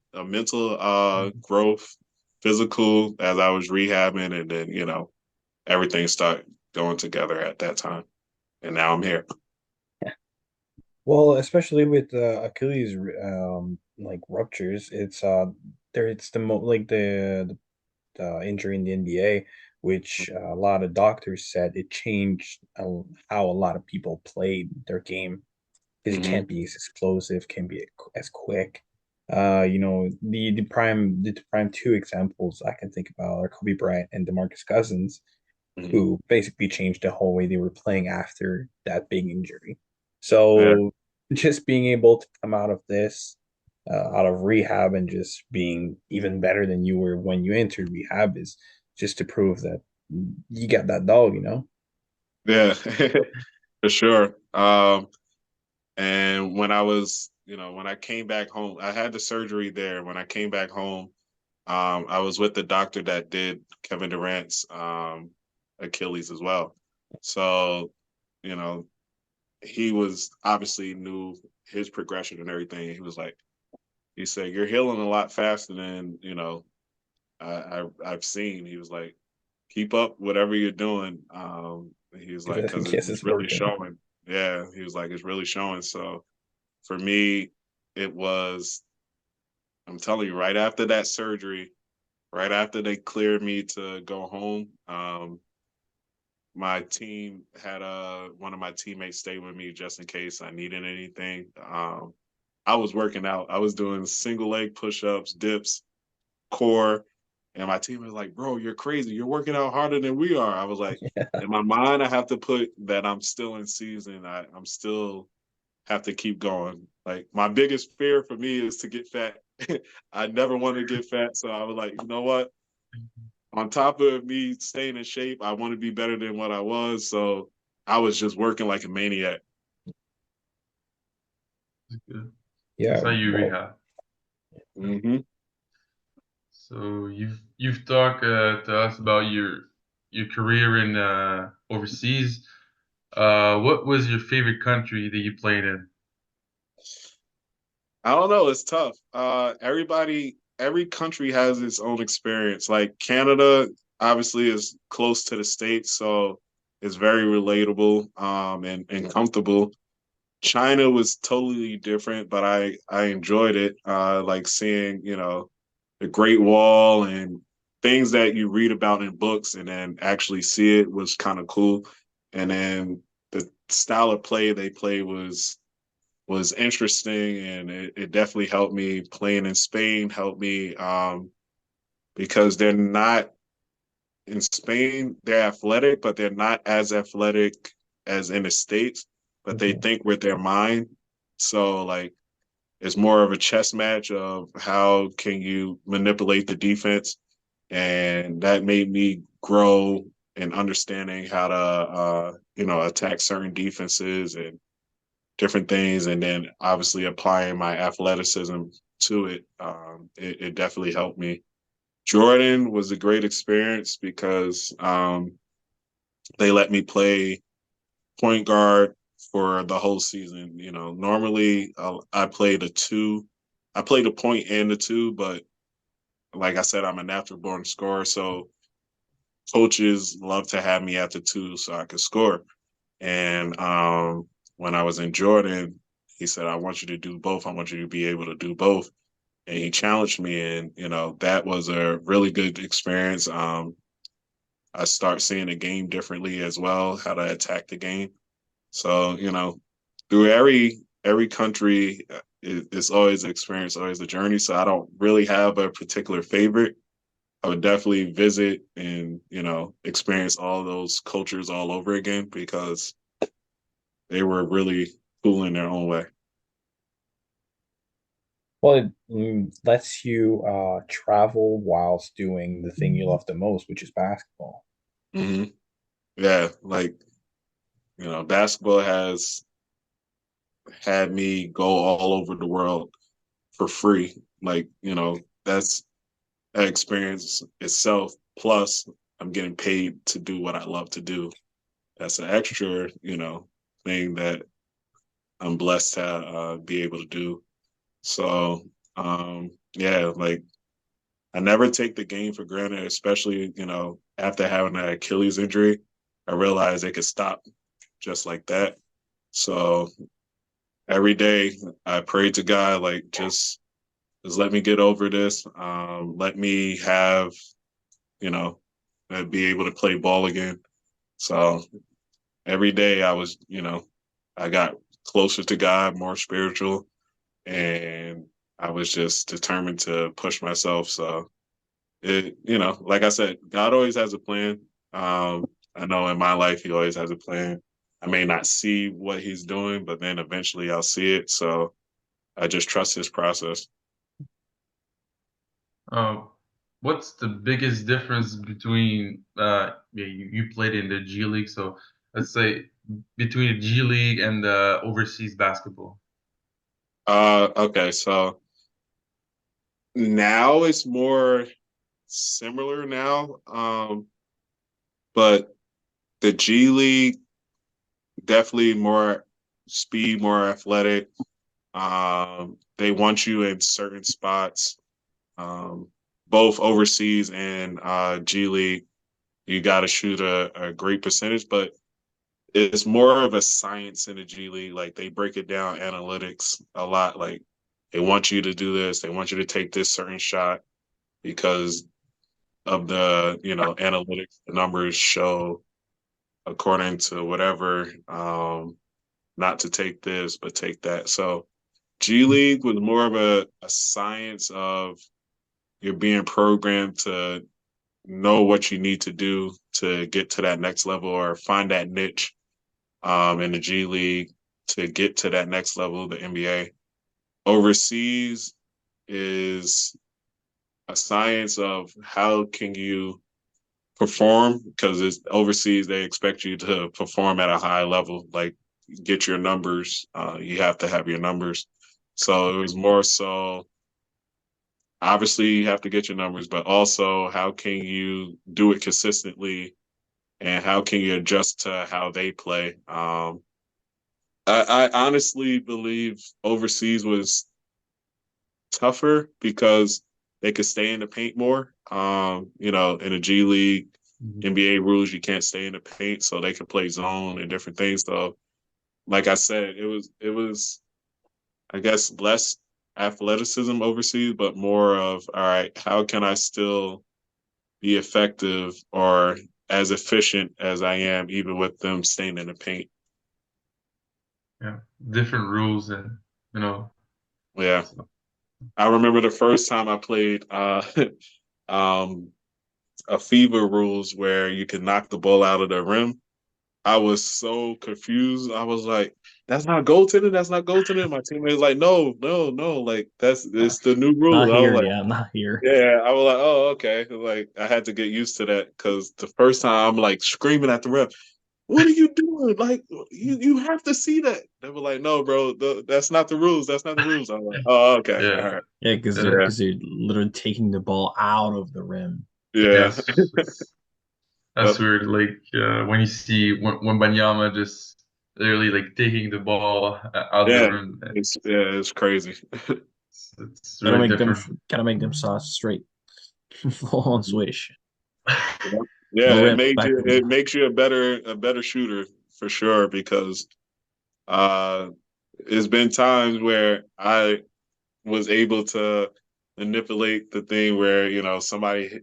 growth, physical as I was rehabbing, and then everything started going together at that time, and now I'm here. Well, especially with Achilles like ruptures, it's the mo like the injury in the NBA, which a lot of doctors said it changed how a lot of people played their game because you Hmm. can't be as explosive, can't be as quick. The prime two examples I can think about are Kobe Bryant and DeMarcus Cousins, Hmm. who basically changed the whole way they were playing after that big injury. Yeah, So just being able to come out of this, out of rehab, and just being even better than you were when you entered rehab is just to prove that you got that dog. yeah, for sure. And when I was, when I came back home, I had the surgery there. When I came back home, I was with the doctor that did Kevin Durant's Achilles as well. So, you know, he was obviously knew his progression and everything. He said, "You're healing a lot faster than I've seen." He was like, "Keep up whatever you're doing." He was like, "Because Yes, it's it's really working. showing." Yeah, he was like, "It's really showing." So for me, it was, I'm telling you, right after that surgery, right after they cleared me to go home, my team had one of my teammates stay with me just in case I needed anything. I was working out. I was doing single leg push-ups, dips, core, and my team was like, "Bro, you're crazy. You're working out harder than we are." I was like, in my mind, I have to put that I'm still in season. I'm still have to keep going. Like my biggest fear for me is to get fat. I never want to get fat, so I was like, you know what? On top of me staying in shape, I want to be better than what I was. So I was just working like a maniac. Good. That's Yeah, how you well, rehab. Yeah. Hmm. So you've talked to us about your career in overseas. What was your favorite country that you played in? I don't know. It's tough. Every country has its own experience. Like Canada, obviously, is close to the States, so it's very relatable and comfortable. China was totally different, but I enjoyed it. Like seeing, the Great Wall and things that you read about in books and then actually see it was kind of cool. And then the style of play they play was interesting, and it definitely helped me. Playing in Spain helped me because they're not in Spain, they're athletic, but they're not as athletic as in the States, but they Mhm. think with their mind. So like it's more of a chess match of how can you manipulate the defense. And that made me grow in understanding how to attack certain defenses and different things, and then obviously applying my athleticism to it. It definitely helped me. Jordan was a great experience because they let me play point guard for the whole season. Normally I played a two, I played a point and a two, but like I said, I'm a natural born scorer, so coaches love to have me at the two so I could score. And when I was in Jordan, he said, "I want you to do both. I want you to be able to do both." And he challenged me, and that was a really good experience. I start seeing the game differently as well, how to attack the game. So through every country, it's always an experience, always a journey. So I don't really have a particular favorite. I would definitely visit and experience all those cultures all over again because they were really cool in their own way. Well, it lets you travel whilst doing the thing you love the most, which is basketball. Hmm. Yeah, like basketball has had me go all over the world for free. Like that's that experience itself. Plus, I'm getting paid to do what I love to do. That's an extra, thing that I'm blessed to be able to do. So, yeah, like I never take the game for granted, especially, after having an Achilles injury. I realized it could stop just like that. So every day I pray to God, like just let me get over this. Let me have, you know, be able to play ball again. So every day I got closer to God, more spiritual, and I was just determined to push myself. So like I said, God always has a plan. I know in my life, He always has a plan. I may not see what He's doing, but then eventually I'll see it. So I just trust His process. Uh, what's the biggest difference between yeah, you played in the G League, so let's say between the G League and the overseas basketball? Okay, so now it's more similar now, but the G League definitely more speed, more athletic. They want you in certain spots, um, both overseas and G League. You got to shoot a great percentage, but it's more of a science in the G League. Like they break it down analytics a lot. Like they want you to do this, they want you to take this certain shot because of the analytics. The numbers show according to whatever, not to take this but take that. So G League was more of a science of you're being programmed to know what you need to do to get to that next level or find that niche in the G League to get to that next level, the NBA. Overseas is a science of how can you perform because it's overseas they expect you to perform at a high level, like get your numbers. You have to have your numbers. So it was more so obviously you have to get your numbers, but also how can you do it consistently and how can you adjust to how they play. I honestly believe overseas was tougher because they could stay in the paint more. In the G League, Mhm. NBA rules, you can't stay in the paint, so they could play zone and different things. So, like I said, it was I guess less athleticism overseas, but more of all right, how can I still be effective or as efficient as I am, even with them staying in the paint? Yeah, different rules and you know. Yeah, So, I remember the first time I played um, a FIBA rules where you can knock the ball out of the rim. I was so confused. I was like, "That's not goaltending. That's not goaltending." My teammate was like, "No, no, no! Like it's the new rule." Not I was here, like, yeah, not here. "Yeah." I was like, "Oh, okay." Like I had to get used to that because the first time I'm like screaming at the ref, "What are you doing? Like you have to see that." They were like, "No, bro, that's not the rules. That's not the rules." I'm like, "Oh, okay, all yeah, right, Yeah, because yeah, they're yeah, because they're literally taking the ball out of the rim. yeah." yes, that's Yep. weird. Like when you see when Banyama just literally like taking the ball out the Yeah, rim, it's crazy. it's Gotta really make them different. gotta make them sauce straight. Full on swish. Yeah, No yeah, rim, back to it the makes you a better shooter for sure because uh it's been times where I was able to manipulate the thing where, somebody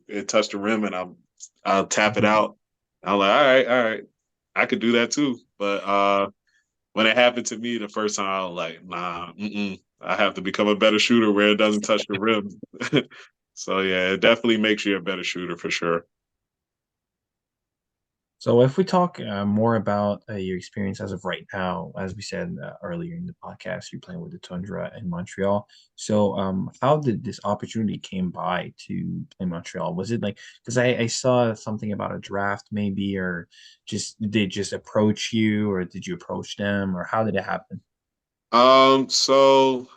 it touched the rim and I'll tap it out. I'm like, all right, I could do that too. But when it happened to me the first time, I was like, nah, I have to become a better shooter where it doesn't touch the rim. So yeah, it definitely makes you a better shooter for sure. So if we talk more about your experience as of right now, as we said earlier in the podcast, you're playing with the Tundra in Montreal. So how did this opportunity came by to play Montreal? Was it like because I saw something about a draft maybe, or just did they just approach you, or did you approach them, or how did it happen? So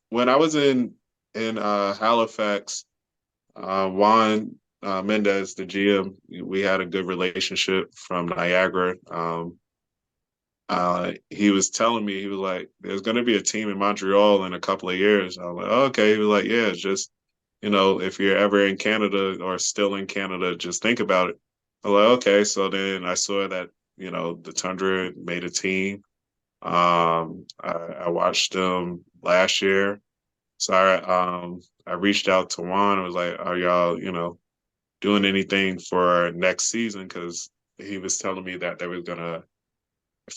when I was in Halifax, Juan Mendez, the GM, we had a good relationship from Niagara. He was telling me he was like, "There's going to be a team in Montreal in a couple of years." I was like, oh, "Okay." He was like, "Yeah, it's just if you're ever in Canada or still in Canada, just think about it." I was like, "Okay." So then I saw that the Tundra made a team. I watched them last year. So I reached out to Juan. I was like, "Are y'all doing anything for next season?" Because he was telling me that they was gonna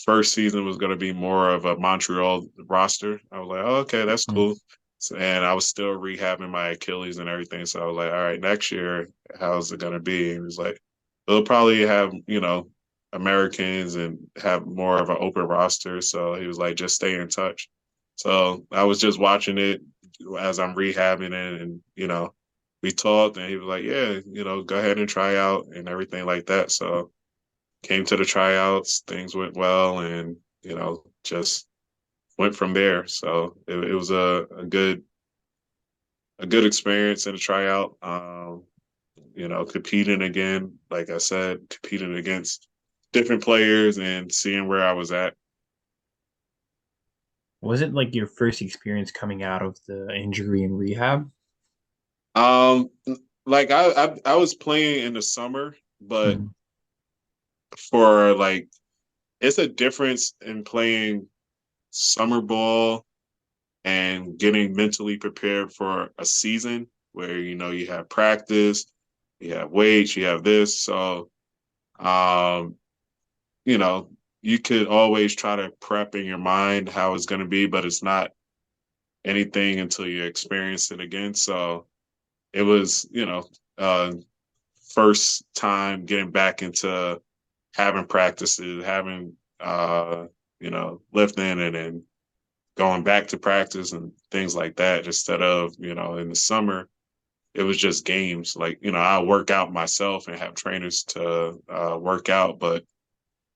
first season was gonna be more of a Montreal roster. I was like, "Oh, okay, that's Mm. cool." So, and I was still rehabbing my Achilles and everything. So I was like, "All right, next year, how's it gonna be?" And he was like, "They'll probably have Americans and have more of an open roster." So he was like, "Just stay in touch." So I was just watching it as I'm rehabbing it, and we talked, and he was like, "Yeah, go ahead and try out and everything like that." So came to the tryouts, things went well, and just went from there. So it was a good experience in the tryout. Competing again, like I said, competing against different players and seeing where I was at. Was it like your first experience coming out of the injury and rehab? Um, like I was playing in the summer, but Mhm. for like it's a difference in playing summer ball and getting mentally prepared for a season where you have practice, you have weights, you have this. So um, you know, you could always try to prep in your mind how it's going to be, but it's not anything until you experience it again. So it was, first time getting back into having practices, having lifting and going back to practice and things like that instead of, in the summer, it was just games. Like, I work out myself and have trainers to work out, but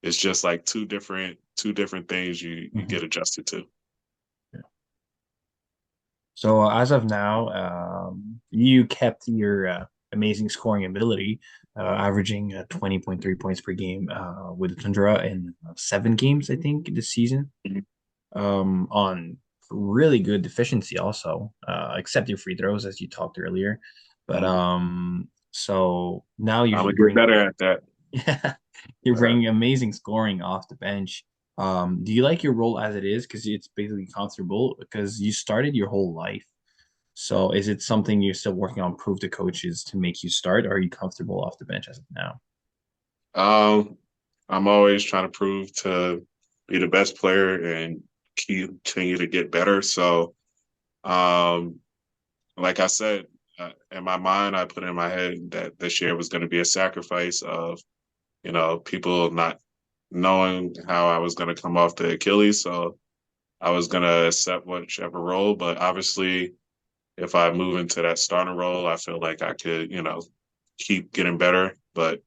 it's just like two different things you Mhm. get adjusted to. Yeah. So as of now, you kept your amazing scoring ability, averaging 20.3 points per game with the Tundra in 7 games, I think, this season. On really good efficiency also, except your free throws, as you talked earlier. But so now I'm you're gonna get bringing, better at that. yeah, you're bringing amazing scoring off the bench. Do you like your role as it is? Because it's basically comfortable because you started your whole life. So is it something you're still working on, prove to coaches to make you start, or are you comfortable off the bench as of now? I'm always trying to prove to be the best player and continue to get better. So, um, like I said, in my mind, I put in my head that this year was going to be a sacrifice of, people not knowing how I was going to come off the Achilles. So I was going to accept whichever role. But obviously, if I move into that starting role, I feel like I could, keep getting better. But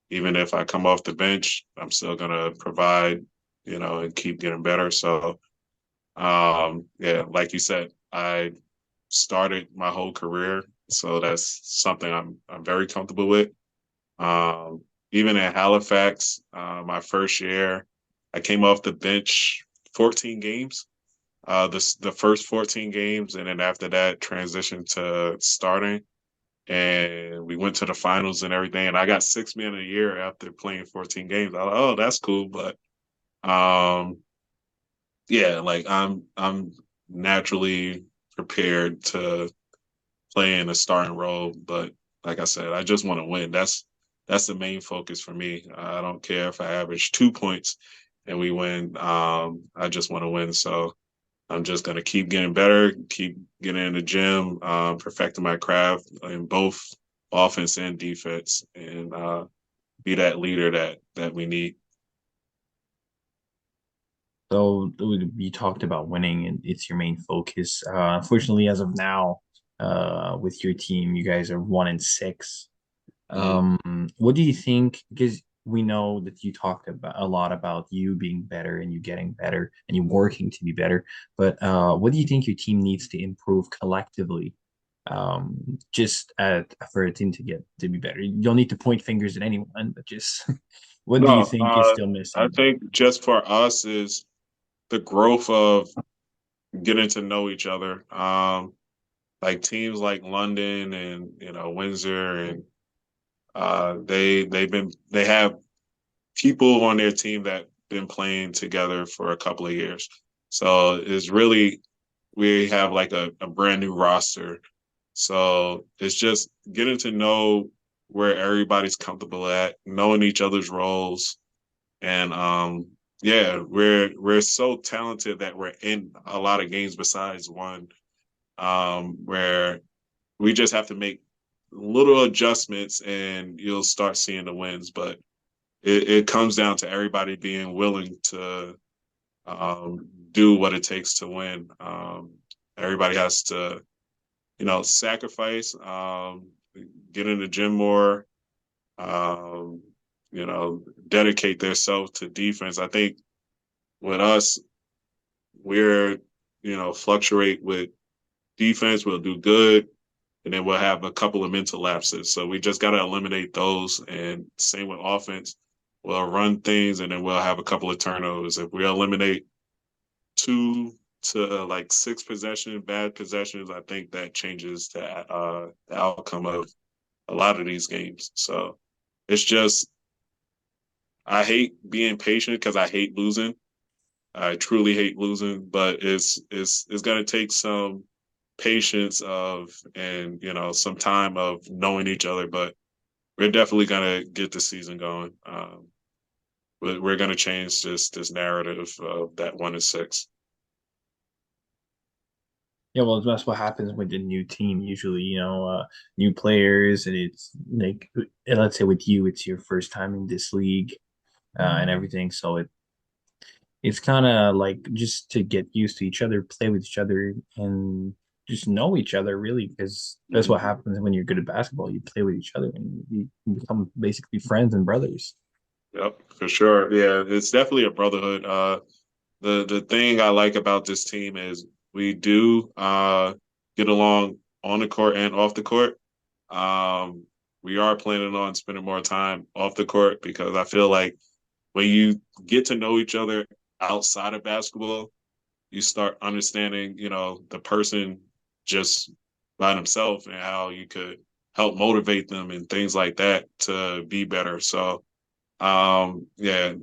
even if I come off the bench, I'm still going to provide, and keep getting better. So, yeah, like you said, I started my whole career, so that's something I'm very comfortable with. Um, Even at Halifax, my first year, I came off the bench 14 games. The first 14 games, and then after that, transitioned to starting. And we went to the finals and everything. And I got 6 man of the year after playing 14 games. I was like, oh, that's cool. But um, yeah, like I'm naturally prepared to play in a starting role. But like I said, I just want to win. That's the main focus for me. I don't care if I average 2 points and we win. I just want to win. So I'm just gonna keep getting better, keep getting in the gym, perfecting my craft in both offense and defense, and be that leader that we need. So you talked about winning, and it's your main focus. Unfortunately, as of now, with your team, you guys are 1-6. Mm. What do you think? Because we know that you talked about a lot about you being better and you getting better and you working to be better. But what do you think your team needs to improve collectively? Just for a team to get to be better. You don't need to point fingers at anyone, but just what do you No, think is still I missing? think just for us is the growth of getting to know each other. Like teams like London and Windsor and they have people on their team that been playing together for a couple of years. So it's really we have like a brand new roster. So it's just getting to know where everybody's comfortable at, knowing each other's roles. And yeah, we're so talented that we're in a lot of games besides one, where we just have to make little adjustments and you'll start seeing the wins. But it comes down to everybody being willing to do what it takes to win. Everybody has to, sacrifice, get in the gym more, um, dedicate themselves to defense. I think with us, we're, fluctuate with defense. We'll do good, and then we'll have a couple of mental lapses. So we just got to eliminate those. And same with offense. We'll run things, and then we'll have a couple of turnovers. If we eliminate 2 to 6 bad possessions, I think that changes the outcome of a lot of these games. So it's just I hate being patient because I hate losing. I truly hate losing, but it's gonna take some patience of and some time of knowing each other. But we're definitely gonna get the season going. We're gonna change this narrative of that 1-6. Yeah, well, that's what happens with the new team. Usually, new players, and it's like, let's say with you, it's your first time in this league, and everything. So it's kind of like just to get used to each other, play with each other, and just know each other really, because that's what happens when you're good at basketball. You play with each other, and you become basically friends and brothers. Yep, for sure. Yeah, it's definitely a brotherhood. The thing I like about this team is we do get along on the court and off the court. we are planning on spending more time off the court because I feel like when you get to know each other outside of basketball, you start understanding, the person just by themselves and how you could help motivate them and things like that to be better. So yeah,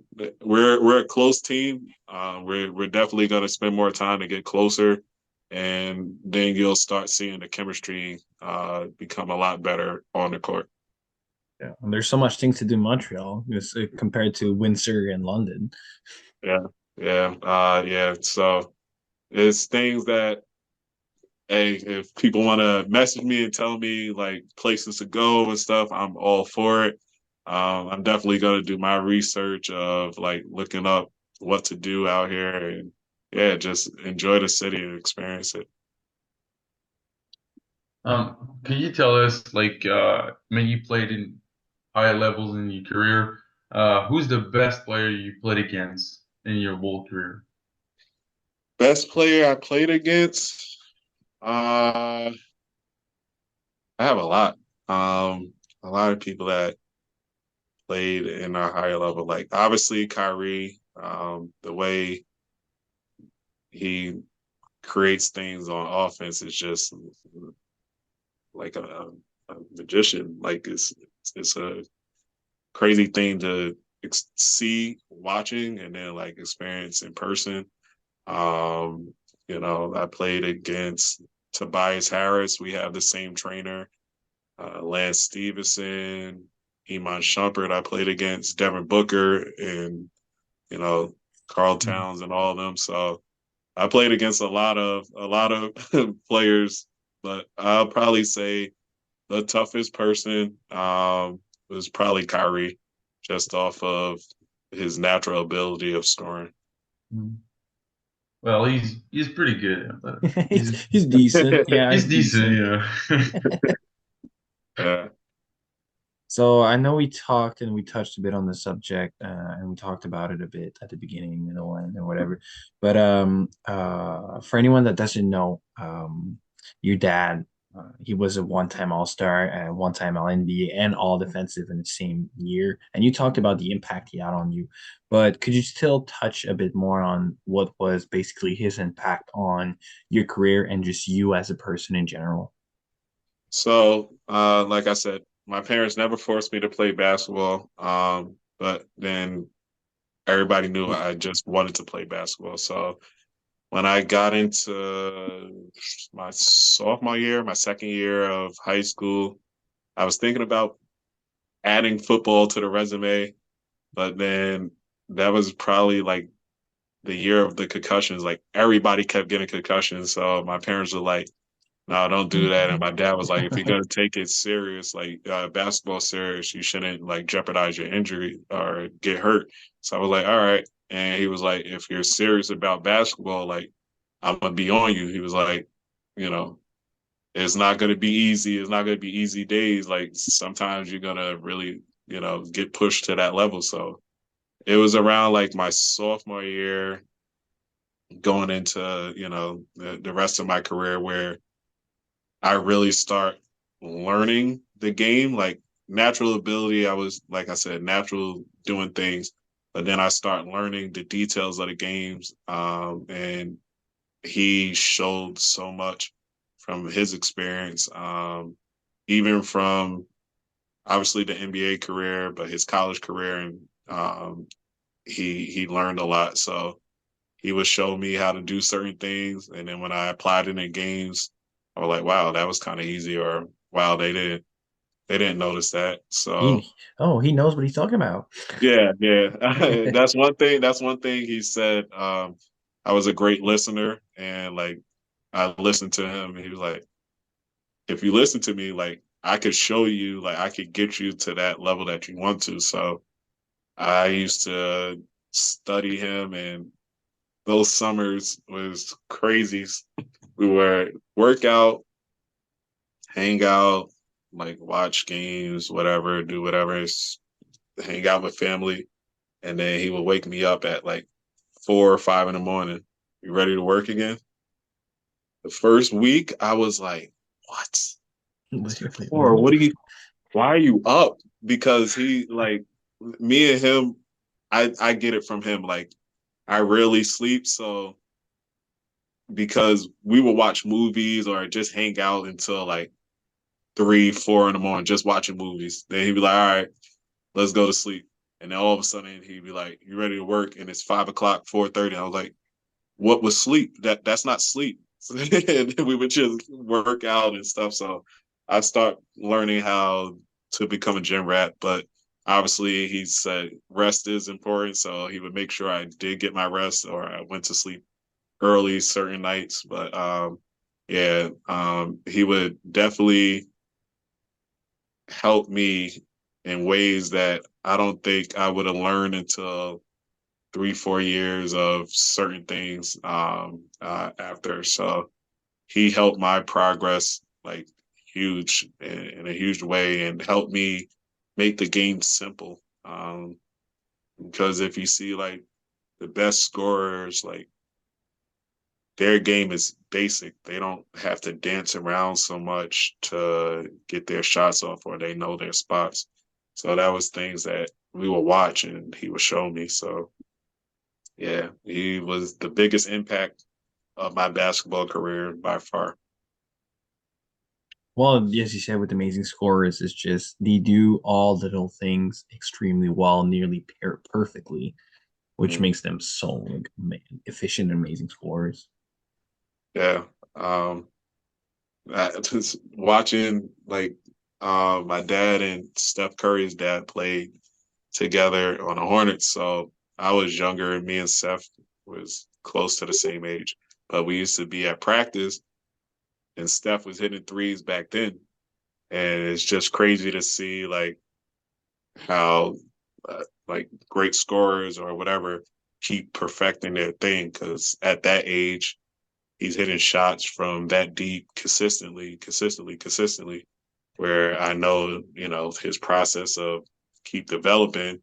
we're a close team. We're definitely going to spend more time to get closer, and then you'll start seeing the chemistry become a lot better on the court. Yeah, and there's so much things to do in Montreal compared to Windsor and London. Yeah, yeah. So it's things that, hey, if people want to message me and tell me like places to go and stuff, I'm all for it. I'm definitely going to do my research of like looking up what to do out here and yeah, just enjoy the city and experience it. Can you tell us, like, when you played in high levels in your career, who's the best player you played against in your whole career? Best player I played against, I have a lot of people that played in a higher level, like obviously Kyrie, the way he creates things on offense is just like a magician. Like it's a crazy thing to see watching and then like experience in person. Um, I played against Tobias Harris. We have the same trainer, Lance Stevenson, Iman Shumpert. I played against Devin Booker and you know Carl Mhm. Towns and all of them. So I played against a lot of players, but I'll probably say the toughest person was probably Kyrie, just off of his natural ability of scoring. Mm. Well, he's pretty good, but He's decent. Yeah, he's he's decent, decent. yeah. Yeah. So I know we talked and we touched a bit on the subject, and we talked about it a bit at the beginning, middle, and whatever. But for anyone that doesn't know, your dad, he was a one-time All-Star and one-time All-NBA and All Defensive in the same year. And you talked about the impact he had on you, but could you still touch a bit more on what was basically his impact on your career and just you as a person in general? So, like I said, my parents never forced me to play basketball. But then everybody knew I just wanted to play basketball. So when I got into my sophomore year, my second year of high school, I was thinking about adding football to the resume, but then that was probably like the year of the concussions. Like everybody kept getting concussions, so my parents were like, "No, don't do that." And my dad was like, "If you're gonna take it serious, like basketball serious, you shouldn't like jeopardize your injury or get hurt." So I was like, "All right." And he was like, "If you're serious about basketball, like I'm gonna be on you." He was like, "You know, it's not gonna be easy. It's not gonna be easy days. Like sometimes you're gonna really, get pushed to that level." So it was around like my sophomore year going into, the rest of my career where I really start learning the game. Like natural ability, I was, like I said, natural doing things, but then I start learning the details of the games. And he showed so much from his experience, even from obviously the NBA career, but his college career, and he learned a lot. So he would show me how to do certain things, and then when I applied it in games, I was like, "Wow, that was kind of easy," or "Wow, they didn't notice that." So He knows what he's talking about. yeah, yeah, that's one thing. That's one thing he said. I was a great listener, and like I listened to him, and he was like, "If you listen to me, like I could show you, like I could get you to that level that you want to." So I used to study him, and those summers was crazy. We would work out, hang out, like watch games, whatever, do whatever, hang out with family, and then he would wake me up at like 4 or 5 in the morning. You ready to work again? The first week, I was like, "What? It's Literally, four? What are you? why are you up? Because he like me and him, I get it from him. Like I rarely sleep, so because we will watch movies or just hang out until like 3, 4 in the morning, just watching movies. Then he'd be like, all right, let's go to sleep. And then all of a sudden he'd be like, you ready to work? And it's 5 o'clock, 4:30. I was like, what was sleep? That's not sleep. And we would just work out and stuff. So I start learning how to become a gym rat, but obviously he said rest is important. So he would make sure I did get my rest or I went to sleep early certain nights. But yeah, he would definitely help me in ways that I don't think I would have learned until 3, 4 years of certain things after. So he helped my progress like huge in a huge way and helped me make the game simple. Because if you see like the best scorers, like their game is basic. They don't have to dance around so much to get their shots off or they know their spots. So that was things that we would watch and he would show me. So yeah, he was the biggest impact of my basketball career by far. Well, as you said, with amazing scorers, it's just they do all little things extremely well, nearly perfectly, which Mm, makes them so like, efficient and amazing scorers. yeah. Just watching like my dad and Steph Curry's dad played together on the Hornets. So I was younger and me and Steph was close to the same age. But we used to be at practice and Steph was hitting threes back then. And it's just crazy to see like how like great scorers or whatever keep perfecting their thing because at that age he's hitting shots from that deep consistently, where I know, his process of keep developing,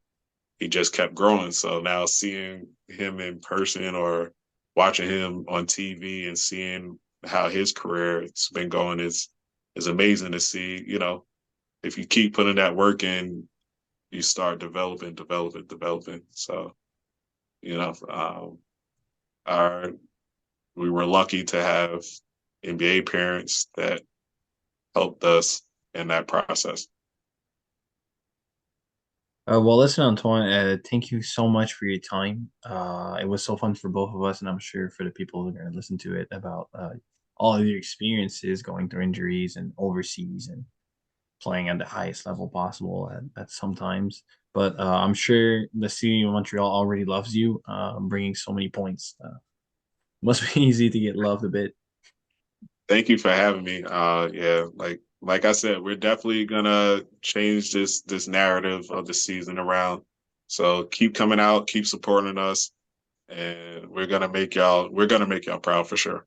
he just kept growing. So now seeing him in person or watching him on TV and seeing how his career has been going is amazing to see, if you keep putting that work in, you start developing. So, our we were lucky to have NBA parents that helped us in that process. Well, listen, Antoine, thank you so much for your time. It was so fun for both of us, and I'm sure for the people who are going to listen to it about all of your experiences going through injuries and overseas and playing at the highest level possible at sometimes. But I'm sure the city of Montreal already loves you, bringing so many points. Must be easy to get loved a bit. Thank you for having me. Yeah, like I said, we're definitely gonna change this narrative of the season around. So keep coming out, keep supporting us, and we're gonna make y'all proud for sure.